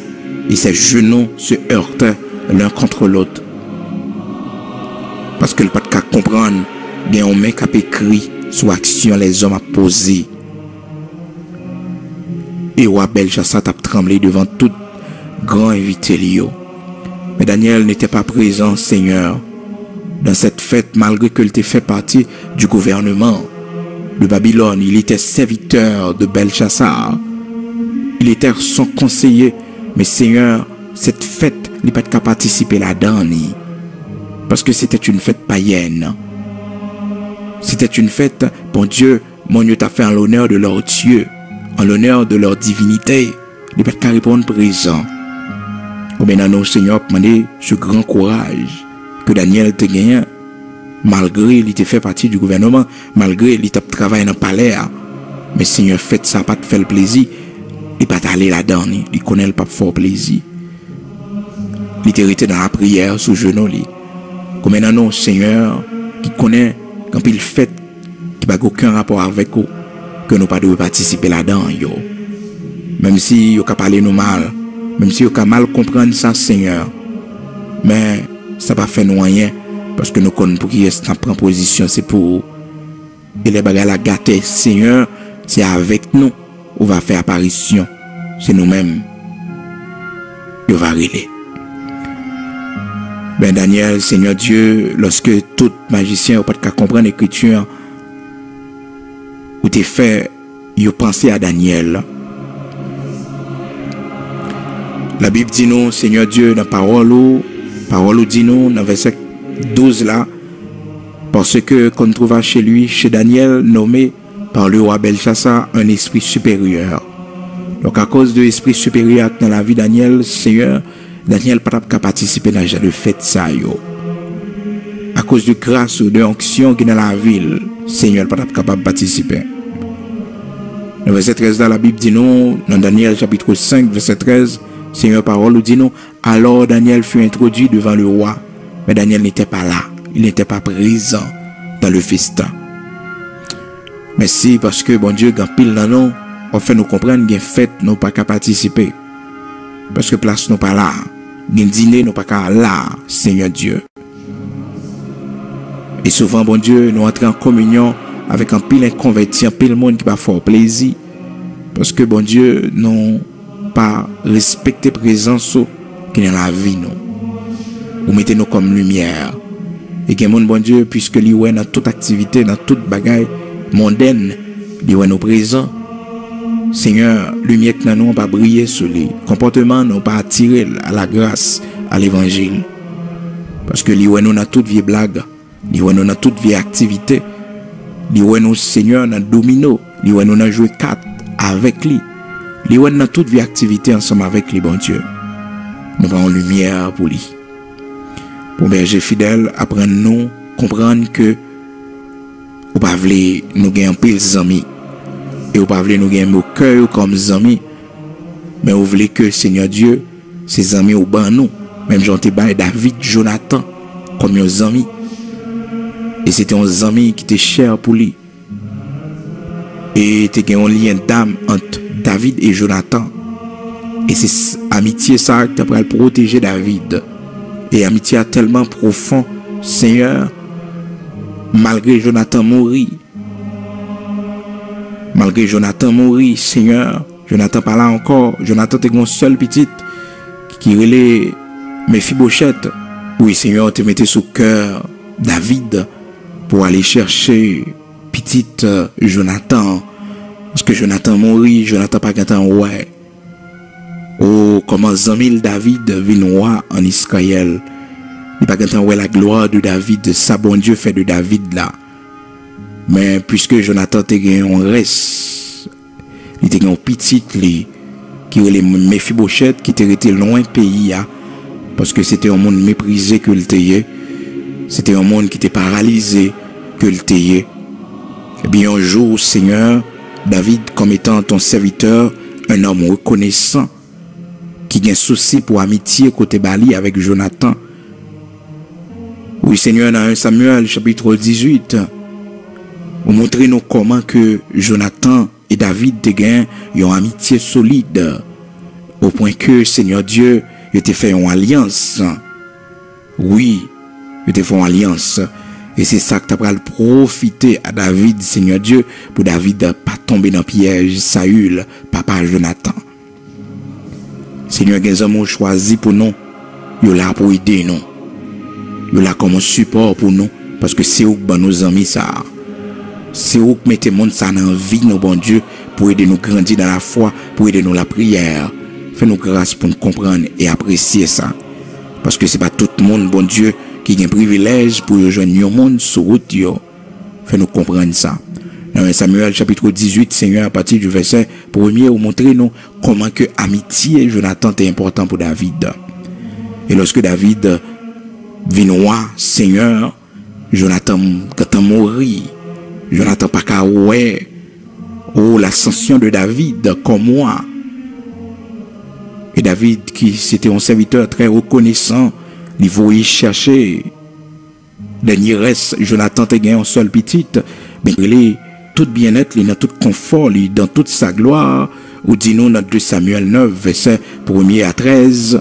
et ses genoux se heurtaient l'un contre l'autre. Parce que le pas de comprendre, il y a un mec qui a écrit sur action les hommes à poser. Et roi Belchassar a tremblé devant tout grand invité Lio. Mais Daniel n'était pas présent, Seigneur, dans cette fête, malgré qu'il était fait partie du gouvernement de Babylone. Il était serviteur de Belchassar. Il était son conseiller. Mais Seigneur, cette fête, il n'a pas qu'à participer là-dedans. Parce que c'était une fête païenne. C'était une fête, bon Dieu, mon Dieu t'a fait en l'honneur de leur Dieu, en l'honneur de leur divinité. Il n'a pas qu'à répondre présent. Ou bien non, Seigneur, demander ce grand courage que Daniel te gagné, malgré il était fait partie du gouvernement, malgré il était travaillé dans le palais. Mais Seigneur, faites ça, pas te faire le plaisir. Il pas aller là-dedans, il connaît le pas fort plaisir. Il était dans la prière sous genou. Comme non, Seigneur, qui connaît quand il fait, qui n'a aucun rapport avec vous, que nous pas devons participer là-dedans. Même si vous avez parlé nous mal, même si vous avez mal comprendre ça, Seigneur, mais ça va faire nous rien, parce que nous connaissons pour qui est en prend position, c'est pour vous. Et les bagages à gâter, Seigneur, c'est avec nous, on va faire apparition. C'est nous-mêmes. On va régler. Ben Daniel, Seigneur Dieu, lorsque tout magicien n'a pas de comprendre l'écriture, où t'es fait, il pensé à Daniel. La Bible dit nous, Seigneur Dieu, dans parole dit nous, dans verset 12 là, parce que qu'on trouva chez lui, chez Daniel, nommé par le roi Belchassar, un esprit supérieur. Donc à cause de l'esprit supérieur dans la vie de Daniel, Seigneur, Daniel n'a pas participé dans le fait ça. À cause de grâce ou de onction qui est dans la ville, Seigneur n'a pas capable de participer. Dans verset 13 là, la Bible dit nous, dans Daniel chapitre 5, verset 13, Seigneur parole dit nous, alors Daniel fut introduit devant le roi, mais Daniel n'était pas là, il n'était pas présent dans le festin. Merci parce que bon Dieu, quand pile dans nous, on fait nous comprendre qu'il y a une fête, nous pas qu'à participer. Parce que place nous pas là, il y a un dîner, nous pas qu'à là, Seigneur Dieu. Et souvent, bon Dieu, nous entrons en communion avec un pile inconverti, un pile monde qui va faire plaisir. Parce que bon Dieu, nous pas respecter présence qui est dans la vie nous. Vous mettez nous comme lumière. Et que mon bon Dieu, puisque lui est dans toute activité, dans toute bagaille mondaine, lui est nous présent. Seigneur, lumière que nous pas briller sur lui. Comportement nous pas attirer à la grâce, à l'évangile. Parce que lui est nous dans toute vie blague, lui est nous dans toute vie activité. Lui est nous Seigneur dans domino, lui est nous dans jouer 4 avec lui. Lui est dans toute vie activité ensemble avec lui, bon Dieu. Nous avons lumière pour lui. Pour berger fidèle, apprendre-nous, comprendre que ou pas vle nous gagner un pile amis et ou pas vle nous gagner au cœur comme amis, mais ou vle que Seigneur Dieu, ces amis au ban nous Même j'en t'ai baillé David, Jonathan, comme un ami. Et c'était un ami qui était cher pour lui. Et t'es un lien d'âme entre David et Jonathan. Et c'est amitié ça qui a protéger David. Et amitié a tellement profond, Seigneur, malgré Jonathan mourit. Malgré Jonathan mourit, Seigneur, Jonathan pas là encore. Jonathan était une seule petite qui relait Mephibosheth. Oui, Seigneur, te mettais sous cœur David pour aller chercher petite Jonathan. Parce que Jonathan mourit, Jonathan pas qu'un ouais. Oh, comment Zamil David vient roi en Israël. Il pas qu'un ouais la gloire de David, ça bon Dieu fait de David là. Mais puisque Jonathan te gagné un reste, il te gagné un petit qui est Mephibosheth qui était resté loin pays là, parce que c'était un monde méprisé que le était. C'était un monde qui était paralysé que le était. Et bien un jour, Seigneur, David, comme étant ton serviteur, un homme reconnaissant, qui a un souci pour amitié côté Bali avec Jonathan. Oui, Seigneur, dans 1 Samuel, chapitre 18, vous montrez nous comment que Jonathan et David te gagnent une amitié solide, au point que, Seigneur Dieu, il te fait une alliance. Oui, il te fait une alliance. Et c'est ça que tu as profité à David, Seigneur Dieu, pour David pas tomber dans le piège, Saül, papa Jonathan. Seigneur, les hommes ont choisi pour nous, ils sont là pour aider nous. Ils sont là comme un support pour nous, parce que c'est eux qui nos amis ça. C'est eux qui mettent le monde ça dans la vie, nos bon Dieu, pour aider nous grandir dans la foi, pour aider nous la prière. Fais-nous grâce pour nous comprendre et apprécier ça. Parce que ce n'est pas tout le monde, bon Dieu, qui a un privilège pour rejoindre le monde sur route. Fais-nous comprendre ça. Dans Samuel chapitre 18, Seigneur, à partir du verset 1er, vous montrez nous comment que amitié Jonathan est important pour David. Et lorsque David vit roi, Seigneur, Jonathan, quand il mourit, Jonathan pas qu'à ouais, oh l'ascension de David comme moi. Et David, qui c'était un serviteur très reconnaissant, il voulait chercher. Dernier reste, Jonathan te gagné en seule petite, mais il est tout bien-être, il est dans tout confort, il est dans toute sa gloire. Ou dit-nous dans 2 Samuel 9, verset 1er à 13,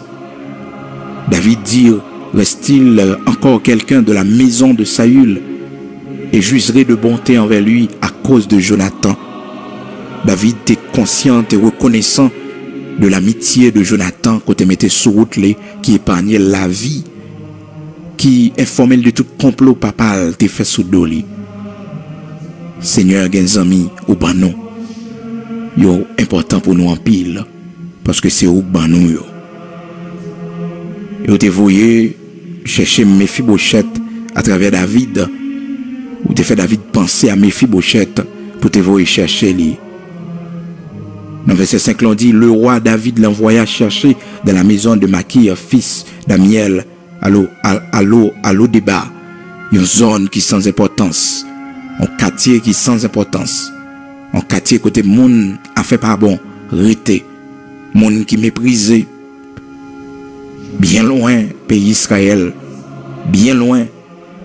David dit, reste-t-il encore quelqu'un de la maison de Saül et jugerait de bonté envers lui à cause de Jonathan. David était conscient et reconnaissant de l'amitié de Jonathan côté mettait sous route qui épargnait la vie, qui informait de tout complot papal qui fait sous doli. Seigneur, les amis, ou ban nous, yo important pour nous en pile, parce que c'est ou ban nous yo. Yo te voyez chercher Mephibosheth à travers David, ou te fait David penser à Mephibosheth pour te voyer chercher lui. Dans verset 5, l'on dit, le roi David l'envoya chercher dans la maison de Makir, fils d'Amiel, à l'Odéba, une zone qui sans importance, un quartier qui sans importance, un quartier côté monde a fait pas bon, rété, monde qui méprisé, bien loin, pays Israël, bien loin,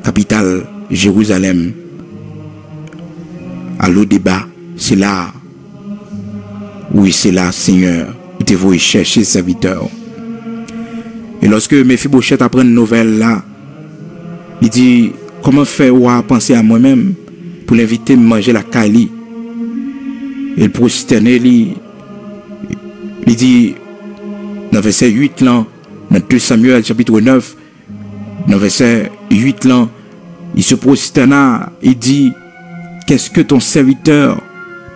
capitale Jérusalem, à l'Odéba, c'est là. Oui, c'est là, Seigneur, où tu vas chercher serviteur. Et lorsque Mephibosheth apprend une nouvelle là, il dit, comment faire ou à penser à moi-même pour l'inviter à manger la caille. Il prosterné, il dit, dans verset 8 là, dans 2 Samuel chapitre 9, dans verset 8 là, il se prosterna, il dit, qu'est-ce que ton serviteur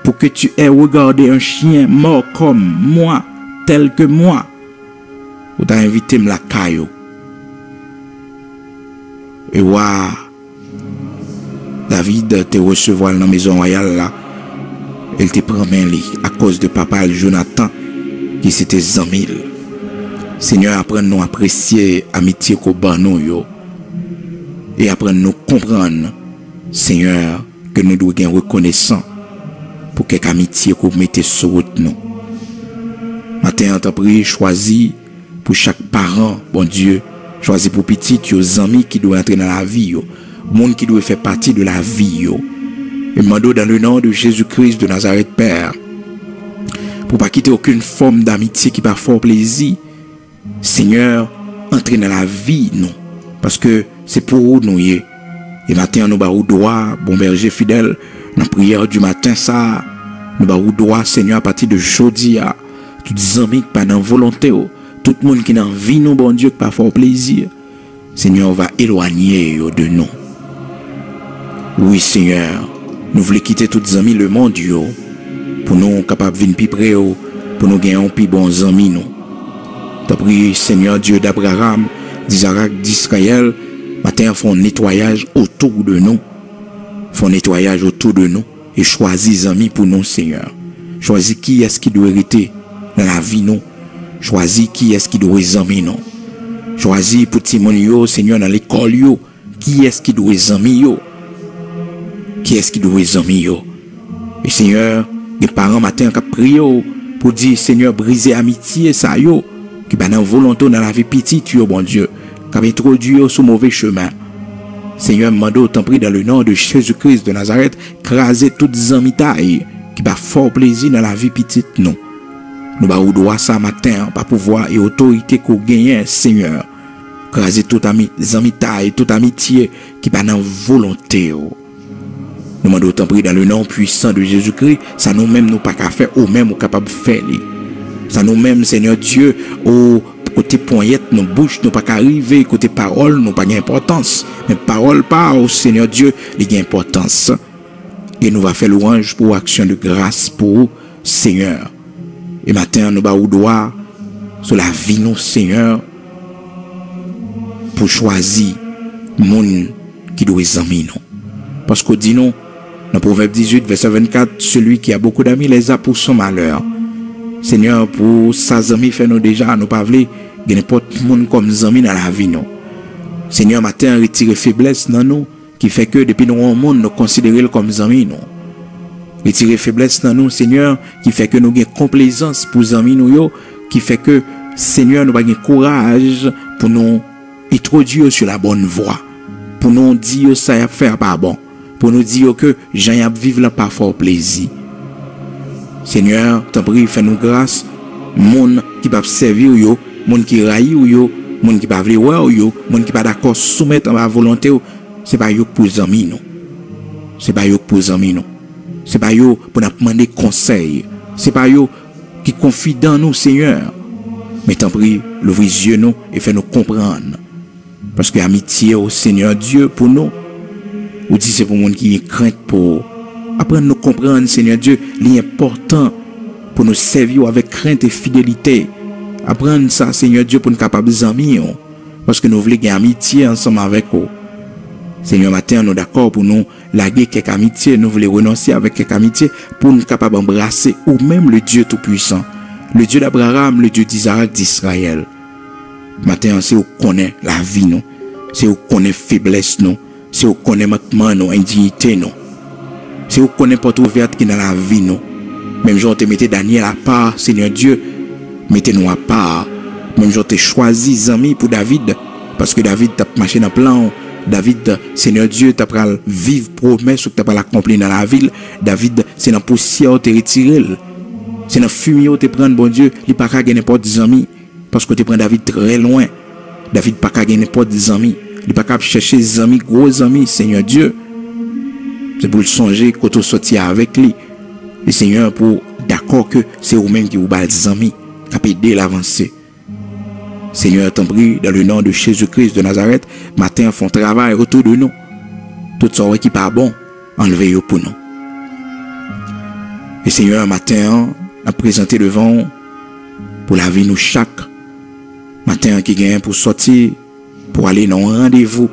pour que tu aies regardé un chien mort comme moi, tel que moi, ou t'as invité me la caillou. Et waouh, David te recevoir dans la maison royale là, elle te prend main li à cause de papa Jonathan qui c'était 100 000. Seigneur, apprends-nous à apprécier amitié qu'on ban nous yo, et apprends-nous comprendre, Seigneur, que nous devons être reconnaissants pour quelque amitié qu'on mette sur route nous. Matin, on t'a pris, choisi pour chaque parent, bon Dieu, choisi pour petit, aux amis qui doivent entrer dans la vie, monde qui doit faire partie de la vie. Et demandons dans le nom de Jésus-Christ de Nazareth, Père, pour pas quitter aucune forme d'amitié qui va fort plaisir. Seigneur, entrer dans la vie, nous, parce que c'est pour nous. Et matin, nous avons droit, bon berger fidèle, dans la prière du matin, ça, nous avons droit, Seigneur, à partir de jeudi, à tous les amis qui pas dans volonté, tout le monde qui n'a vie, nous, bon Dieu, qui pas fort plaisir. Seigneur, va éloigner de nous. Oui, Seigneur, nous voulons quitter tous les amis, le monde, pour nous capables de venir plus près, pour nous gagner un plus bons amis, nous. T'as prié, Seigneur Dieu d'Abraham, d'Isaac, d'Israël, matin, font un nettoyage autour de nous. Font un nettoyage autour de nous et choisis amis pour nous, Seigneur. Choisis qui est-ce qui doit hériter dans la vie, nous. Choisis qui est-ce qui doit amis, nous. Choisis pour Timon, Seigneur, dans l'école, qui est-ce qui doit amis, qui est-ce qui doit amis, et Seigneur, les parents matin qui prient pour dire, Seigneur, briser amitié, ça, qui va dans volonté dans la vie petite, bon Dieu, qui va introduire sur mauvais chemin. Seigneur, mando, t'en prie dans le nom de Jésus-Christ de Nazareth, craser toutes les amitiés qui va fort plaisir dans la vie petite, non. Nous avons droit ça matin, pas pouvoir et autorité qu'on gagne, Seigneur. Craser toutes les amitiés, toute amitié qui va dans volonté. Nous demandons t'en prie dans le nom puissant de Jésus-Christ, ça nous-mêmes nous pas qu'à faire, ou même nous capables de faire. Ça nous-mêmes, Seigneur Dieu, au côté poignette, nos bouches, nous pas qu'à arriver, côté parole, nous pas d'importance. Mais parole pas, au Seigneur Dieu, il y a importance. Et nous va faire louange pour action de grâce pour Seigneur. Et matin, nous va au droit sur la vie, nous, Seigneur, pour choisir monde qui doit examiner nous. Parce qu'on dit non, dans Proverbe 18, verset 24, celui qui a beaucoup d'amis les a pour son malheur. Seigneur, pour ses amis, fais-nous déjà, nous pas voulu, il n'importe monde comme amis dans la vie, non. Seigneur, matin, retire faiblesse dans nous, qui fait que depuis nous, au monde, nous considérons comme amis, non. Retire faiblesse dans nous, Seigneur, qui fait que nous avons complaisance pour les amis, nous, qui fait que, Seigneur, nous avons courage pour nous introduire sur la bonne voie, pour nous dire ça y a faire pas bon, pour nous dire que j'en ai vivre là pas fort plaisir. Seigneur, t'en prie, fais-nous grâce, monde qui va servir yo, monde qui raille yo, monde qui va vouloir yo, monde qui va d'accord soumettre à la volonté, c'est pas yo pour amis non. C'est pas yo pour amis non. C'est pas yo pour nous demander conseil. C'est pas yo qui confie dans nous, Seigneur. Mais t'en prie, l'ouvre les yeux nous et fais-nous comprendre. Parce que l'amitié au Seigneur Dieu pour nous, ou dit c'est pour monde qui est crainte pour apprendre à nous comprendre, Seigneur Dieu, l'important pour nous servir avec crainte et fidélité. Apprendre ça, Seigneur Dieu, pour nous capables d'amis, parce que nous voulons gagner amitié ensemble avec vous. Seigneur, matin, nous d'accord pour nous laguer quelques amitiés, nous voulons renoncer avec quelques amitiés pour nous capables d'embrasser ou même le Dieu Tout-Puissant, le Dieu d'Abraham, le Dieu d'Isaac, d'Israël. Matin, c'est où connaît la vie, nous. C'est où connaît faiblesse, nous. C'est où connaît manquement, nous, indignité, nous. C'est où connaît porte ouverte qui dans la vie, nous. Même jour, te mettez Daniel à part, Seigneur Dieu, mettez-nous à part. Même jour, te choisi amis pour David, parce que David t'a marché dans le plan. David, Seigneur Dieu, t'a pris vivre promesse que t'as pas l'accompli dans la ville. David, c'est dans la poussière te retiré. C'est dans la fumée te prendre, bon Dieu, il pas qu'à gagner n'importe des amis. Parce que tu prends David très loin. David pas qu'à gagner n'importe des amis. Il pas qu'à chercher des amis, gros amis, Seigneur Dieu. C'est pour le songer quand tu sortis avec lui. Le Seigneur pour d'accord que c'est vous-même qui vous bat des amis, qui a aidé l'avancée. Seigneur, t'en prie, dans le nom de Jésus-Christ de Nazareth, matin, font travail autour de nous. Tout ça qui pas bon, enlevez-le pour nous. Et Seigneur, matin, a présenté devant pour la vie nous chaque matin qui gagne pour sortir, pour aller dans un rendez-vous,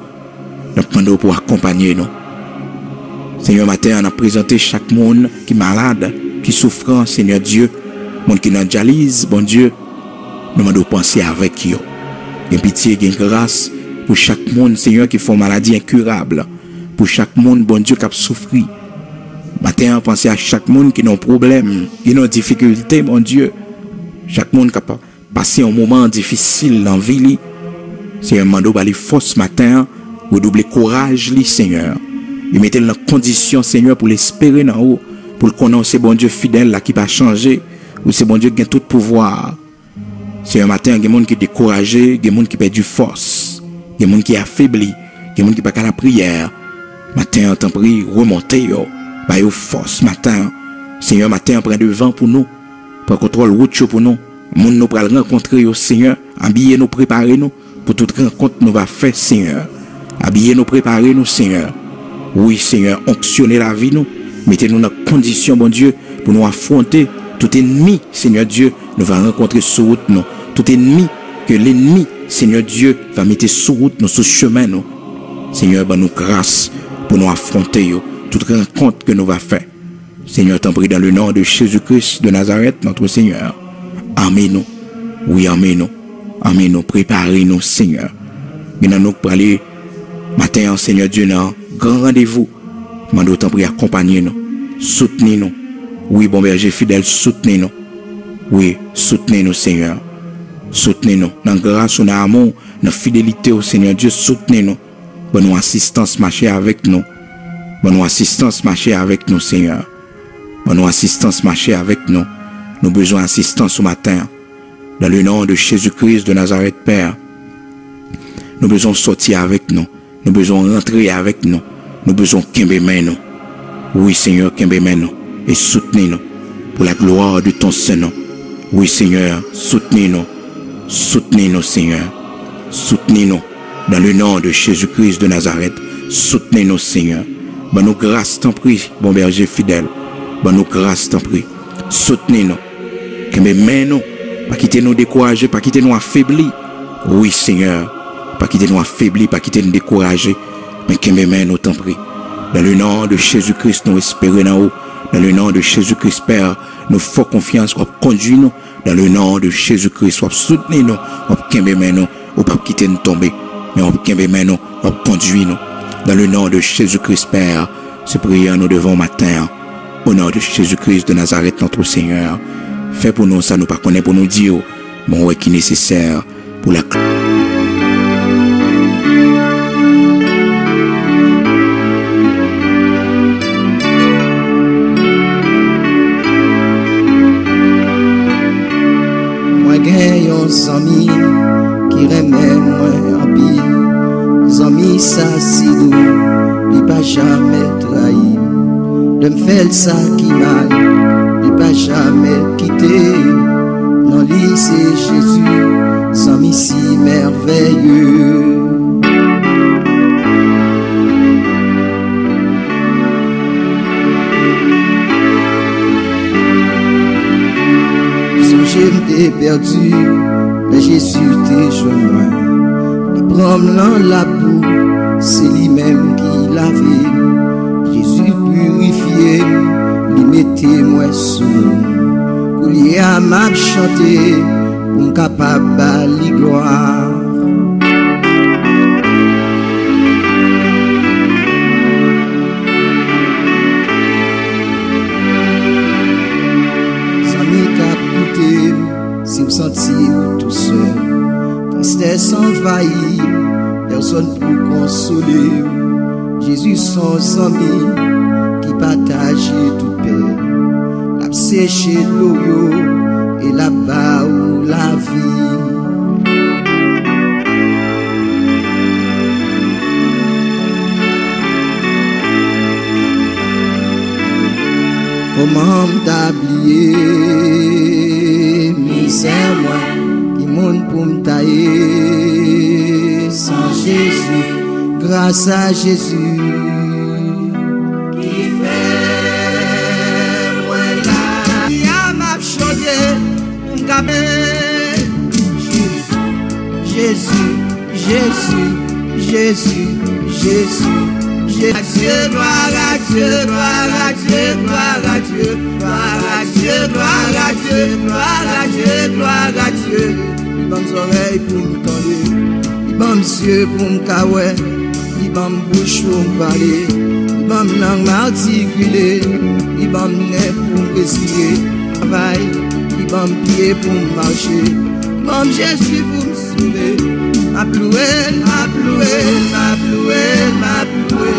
nous demandons pour accompagner nous. Seigneur, matin, on a présenté chaque monde qui est malade, qui souffrant, Seigneur Dieu, monde qui est en dialyse, bon Dieu, nous demandons de penser avec eux. Gain pitié, gain grâce pour chaque monde, Seigneur, qui font maladie incurable, pour chaque monde, bon Dieu, qui a souffert. Matin, pensez à chaque monde qui a un problème, qui a une difficulté, mon Dieu. Chaque monde qui n'a passer un moment difficile dans la vie, Seigneur, mando ba li force matin, redoubler courage, Seigneur. Il mettait dans condition, Seigneur, pour l'espérer dans haut, pour le connaître, c'est bon Dieu fidèle là qui va changer, ou c'est bon Dieu qui a tout pouvoir. C'est un matin, il y a des gens qui sont découragés, il y a des gens qui perdent du force, il y a des gens qui sont affaiblis, il y a des gens qui ne peuvent pas la prière. Matin, on t'en prie, remontez, bah, yo force, matin. Seigneur, matin, on prend devant pour nous, pour contrôle route pour nous. Moun nous pral rencontrer, Seigneur, habiller nous, préparer nous, pour toute rencontre nous va faire, Seigneur. Habiller nous, préparer nous, Seigneur. Oui, Seigneur, onctionner la vie nous, mettez-nous dans condition, bon Dieu, pour nous affronter tout ennemi, Seigneur Dieu, nous va rencontrer sur route nous. Tout ennemi, que l'ennemi, Seigneur Dieu, va mettre sur route nous, sur chemin nous. Seigneur, ben nous grâce pour nous affronter, toute rencontre que nous va faire. Seigneur, t'en prie dans le nom de Jésus-Christ de Nazareth, notre Seigneur. Amen nous. Oui, amen nous. Amen nous. Préparez-nous, Seigneur. Maintenant, nous pour aller matin, Seigneur Dieu, dans grand rendez-vous. Mando t'en prie, accompagnez-nous. Soutenez-nous. Oui, bon berger fidèle, soutenez-nous. Oui, soutenez-nous, Seigneur. Soutenez-nous. Dans grâce, dans amour, dans fidélité au Seigneur Dieu, soutenez-nous. Bonne assistance, marchez avec nous. Bonne assistance, marchez avec nous, Seigneur. Bonne assistance, marchez avec nous. Nous besoin d'assistance ce matin. Dans le nom de Jésus-Christ de Nazareth, Père. Nous besoin sortir avec nous. Nous besoin rentrer avec nous. Nous besoin qu'aimer nous. Oui, Seigneur, qu'aimer nous. Et soutenez-nous. Pour la gloire de ton Saint-Nom. Oui, Seigneur, soutenez-nous. Soutenez-nous, Seigneur. Soutenez-nous. Dans le nom de Jésus-Christ de Nazareth. Soutenez-nous, Seigneur. Ben nous grâce, t'en prie, bon berger fidèle. Ben nous grâce, t'en prie. Soutenez-nous. Qu'aimer nous. Pas quitter nous décourager, pas quitter nous affaiblis. Oui, Seigneur. Pas quitter nous affaiblis, pas quitter nous décourager. Mais qu'aimer nous, t'en prie. Dans le nom de Jésus-Christ, nous espérons en haut. Dans le nom de Jésus-Christ, Père, nous faisons confiance, nous conduisons nous. Dans le nom de Jésus-Christ, nous soutenons nous, nous qu'aimer nous, ou pas quitter nous tomber. Mais nous qu'aimer nous, nous conduisons nous. Dans le nom de Jésus-Christ, Père, ce prière nous devons matin. Au nom de Jésus-Christ de Nazareth, notre Seigneur. Fais pour nous ça, nous pas connaître pour nous dire, mon ouais qui est nécessaire pour la Moi gagne un ami qui remet moi en pile. Ami ça si doux, il pas jamais trahi. De me faire ça qui mal, il pas jamais quitté. Non lui c'est Jésus, ami si merveilleux. J'étais perdu, mais Jésus t'est joint. Il prend la boue, c'est lui-même qui l'avait. Jésus purifié, lui mettait moi sous. Il y a m'a chanté, pour me capable de gloire. Si vous sentez tout seul, tristesse envahit, personne pour consoler. Jésus son ami qui partage toute paix, l'a séché l'eau et là-bas où la vie. Comment m'oublier? C'est moi qui monte pour me tailler. Sans Jésus, grâce à Jésus qui fait moi là. Il y a ma chanté pour me caber. Jésus, Jésus, Jésus, Jésus. Dieu, gloire à Dieu, gloire à Dieu, gloire à Dieu, gloire à Dieu, gloire à Dieu, gloire à Dieu, gloire à Dieu. Il m'a mes oreilles pour me tendre, il m'a mes yeux pour me caouer, il m'a mes bouche pour me parler, il m'a mes langues articulées, il m'a mes nez pour me respirer, il m'a mes pieds pour me marcher, il Bon Jésus pour me sauver. M'a ploué, m'a ploué, m'a ploué, m'a ploué,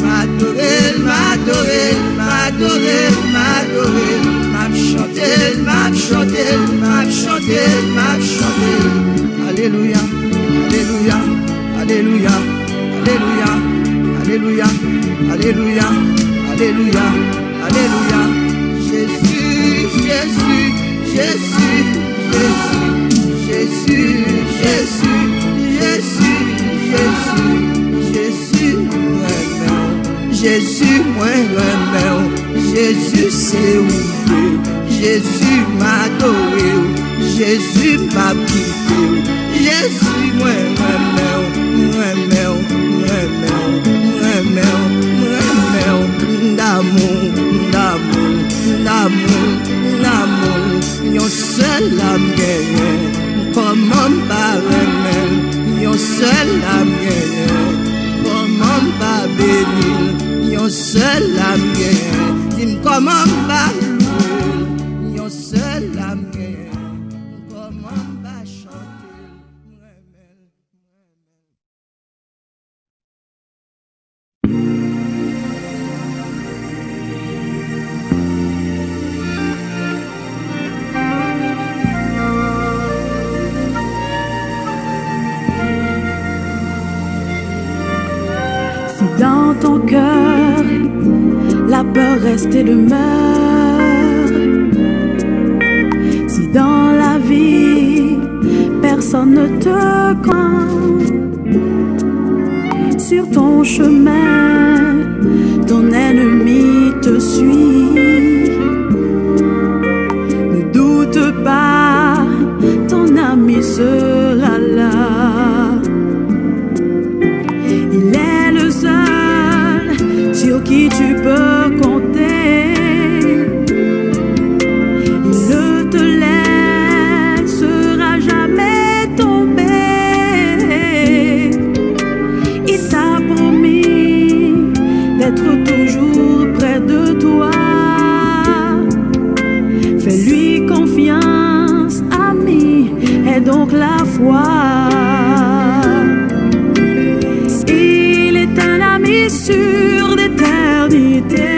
m'a adoré, m'a adoré, m'a adoré, m'a adoré, m'a chanté, m'a chanté, m'a chanté, m'a chanté. Alléluia, alléluia, alléluia, alléluia, alléluia, alléluia, alléluia, alléluia. Jésus, Jésus, Jésus, Jésus, Jésus, Jésus, Jésus, Jésus, Jésus, Jésus, Jésus, c'est où Jésus m'a adoré, Jésus m'a quitté, Jésus, d'amour, d'amour, d'amour, d'amour, yon seul âme gagne, comment pas remettre, yon seul âme gagne, comment pas bénir, yon seul âme gagne, dis-moi comment pas louer, yon seul âme gagne, comment pas chanter. Dans ton cœur, la peur reste et demeure. Si dans la vie, personne ne te craint, sur ton chemin, ton ennemi te suit. Ne doute pas, ton ami sera là. Sur qui tu peux compter, il ne te laissera jamais tomber. Il t'a promis d'être toujours près de toi. Fais-lui confiance, ami, et donc la foi. Il est un ami sûr d'éternité.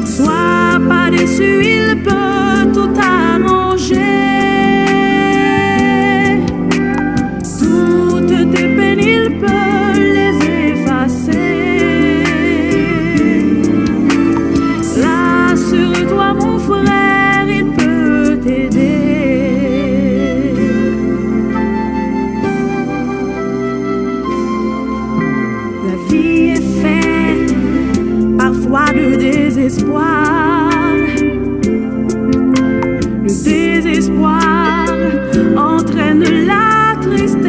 Sois pas déçu, il peut tout arranger. Toutes tes peines, il peut les effacer. Rassure-toi mon frère, il peut t'aider. De désespoir, le désespoir entraîne la tristesse.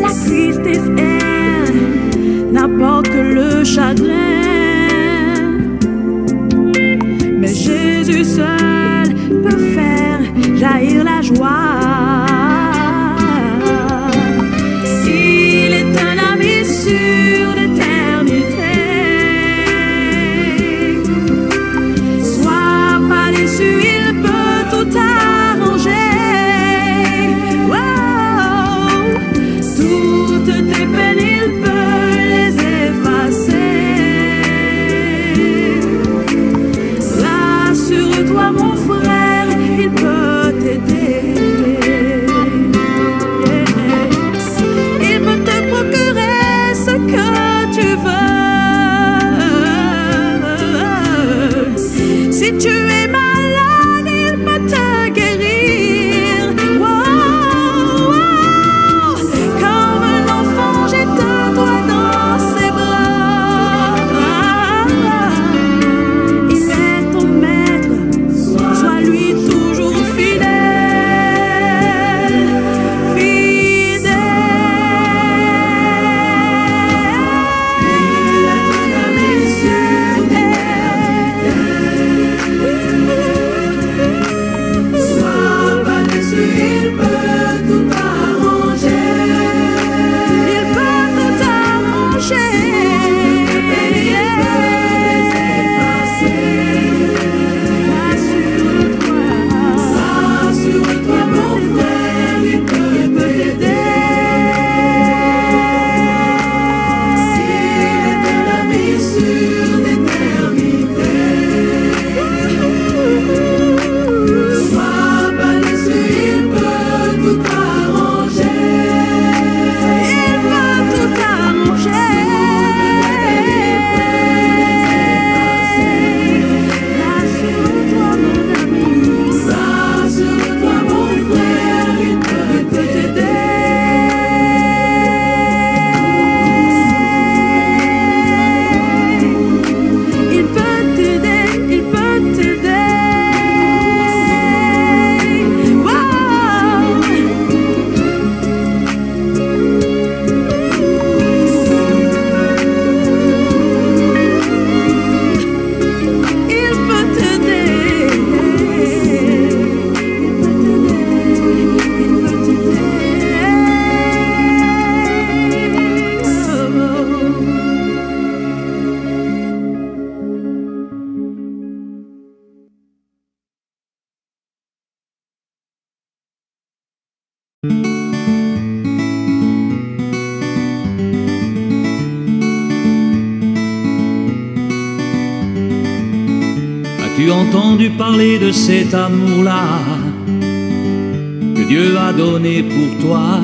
La tristesse, elle, n'apporte que le chagrin. Mais Jésus seul peut faire jaillir la joie. Il est un ami sûr d'éternité. Sois pas déçu, il peut tout arranger. Wow. Toutes tes peines, il peut les effacer. Rassure-toi mon frère, il peut t'aider. As-tu entendu parler de cet amour-là que Dieu a donné pour toi?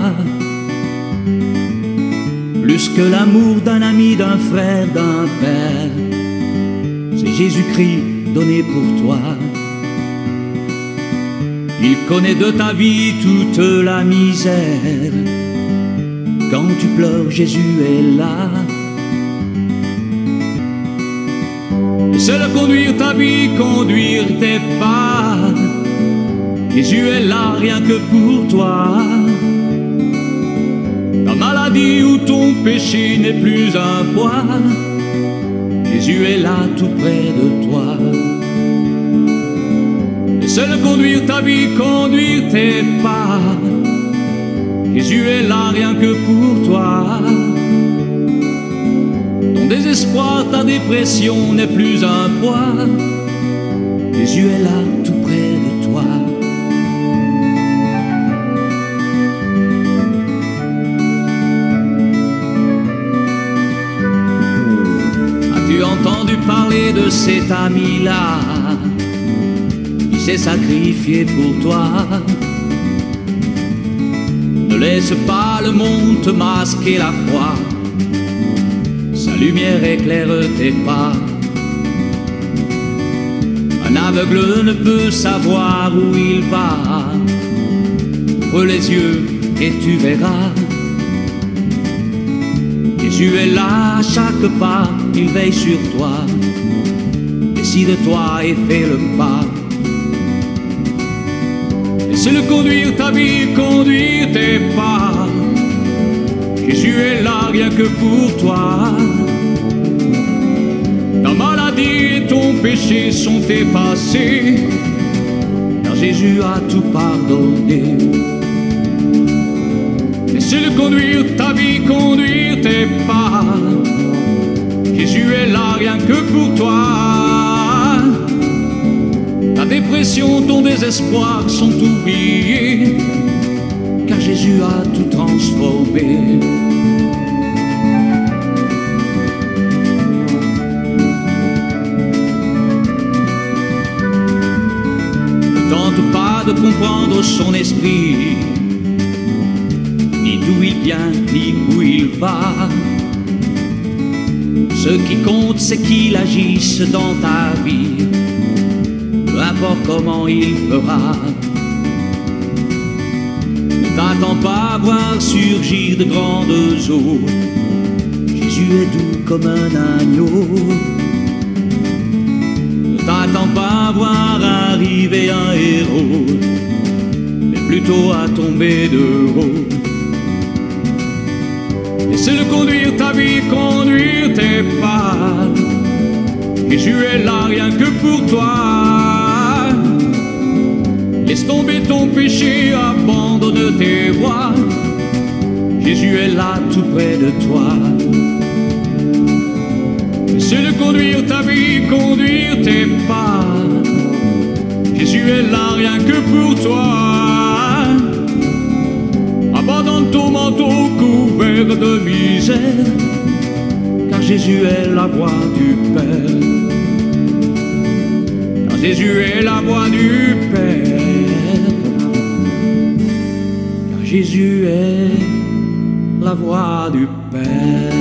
Plus que l'amour d'un ami, d'un frère, d'un père, c'est Jésus-Christ donné pour toi. Il connaît de ta vie toute la misère. Quand tu pleures, Jésus est là. Il sait conduire ta vie, conduire tes pas. Jésus est là rien que pour toi. Ta maladie ou ton péché n'est plus un poids. Jésus est là tout près de toi. Il sait conduire ta vie, conduire tes pas. Jésus est là rien que pour toi. Ton désespoir, ta dépression n'est plus un poids. Jésus est là tout près de toi. As-tu entendu parler de cet ami-là qui s'est sacrifié pour toi? Ne laisse pas le monde te masquer la foi. Sa lumière éclaire tes pas. Un aveugle ne peut savoir où il va. Ouvre les yeux et tu verras. Jésus est là à chaque pas. Il veille sur toi. Décide toi et fais le pas. Laisse-le conduire ta vie, conduire tes pas. Jésus est là rien que pour toi. Ta maladie et ton péché sont effacés, car Jésus a tout pardonné. Laisse-le conduire ta vie, conduire tes pas. Jésus est là rien que pour toi. Ta dépression, ton désespoir sont oubliés, car Jésus a tout transformé. Ne tente pas de comprendre son esprit, ni d'où il vient, ni où il va. Ce qui compte, c'est qu'il agisse dans ta vie. Peu importe comment il fera. Ne t'attends pas à voir surgir de grandes eaux. Jésus est doux comme un agneau. Ne t'attends pas à voir arriver un héros, mais plutôt à tomber de haut. Laisse-le conduire ta vie, conduire tes pas. Jésus est là rien que pour toi. Laisse tomber ton péché, abandonne tes voies. Jésus est là tout près de toi. Laisse-le conduire ta vie, conduire tes pas. Jésus est là rien que pour toi. Abandonne ton manteau couvert de misère, car Jésus est la voix du Père. Car Jésus est la voix du Père. Car Jésus est la voix du Père.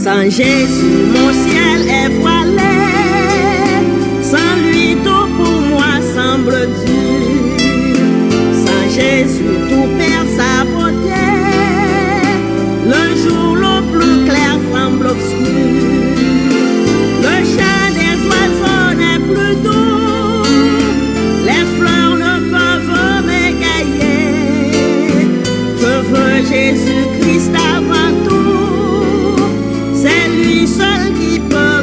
Sans Jésus, mon ciel est voilé. Sans lui, tout pour moi semble dur. Sans Jésus, tout perd sa beauté. Le jour le plus clair semble obscur. Le chant des oiseaux n'est plus doux. Les fleurs ne peuvent m'égayer. Je veux Jésus-Christ avant tout. C'est lui seul qui peut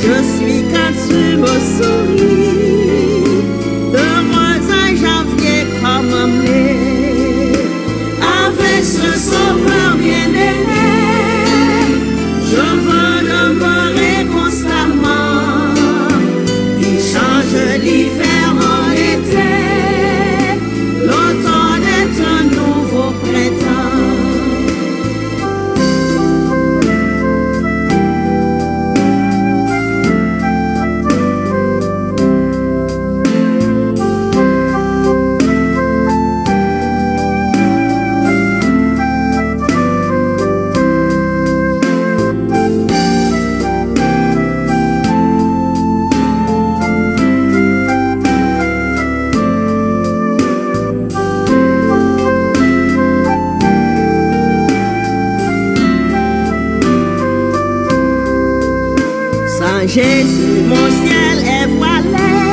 je suis quand tu me souris. Heureuse en janvier comme mai, avec ce sauveur bien-aimé, je veux demeurer constamment. Il change l'hiver en été, l'automne est un nouveau printemps. Jésus, mon ciel est voilé.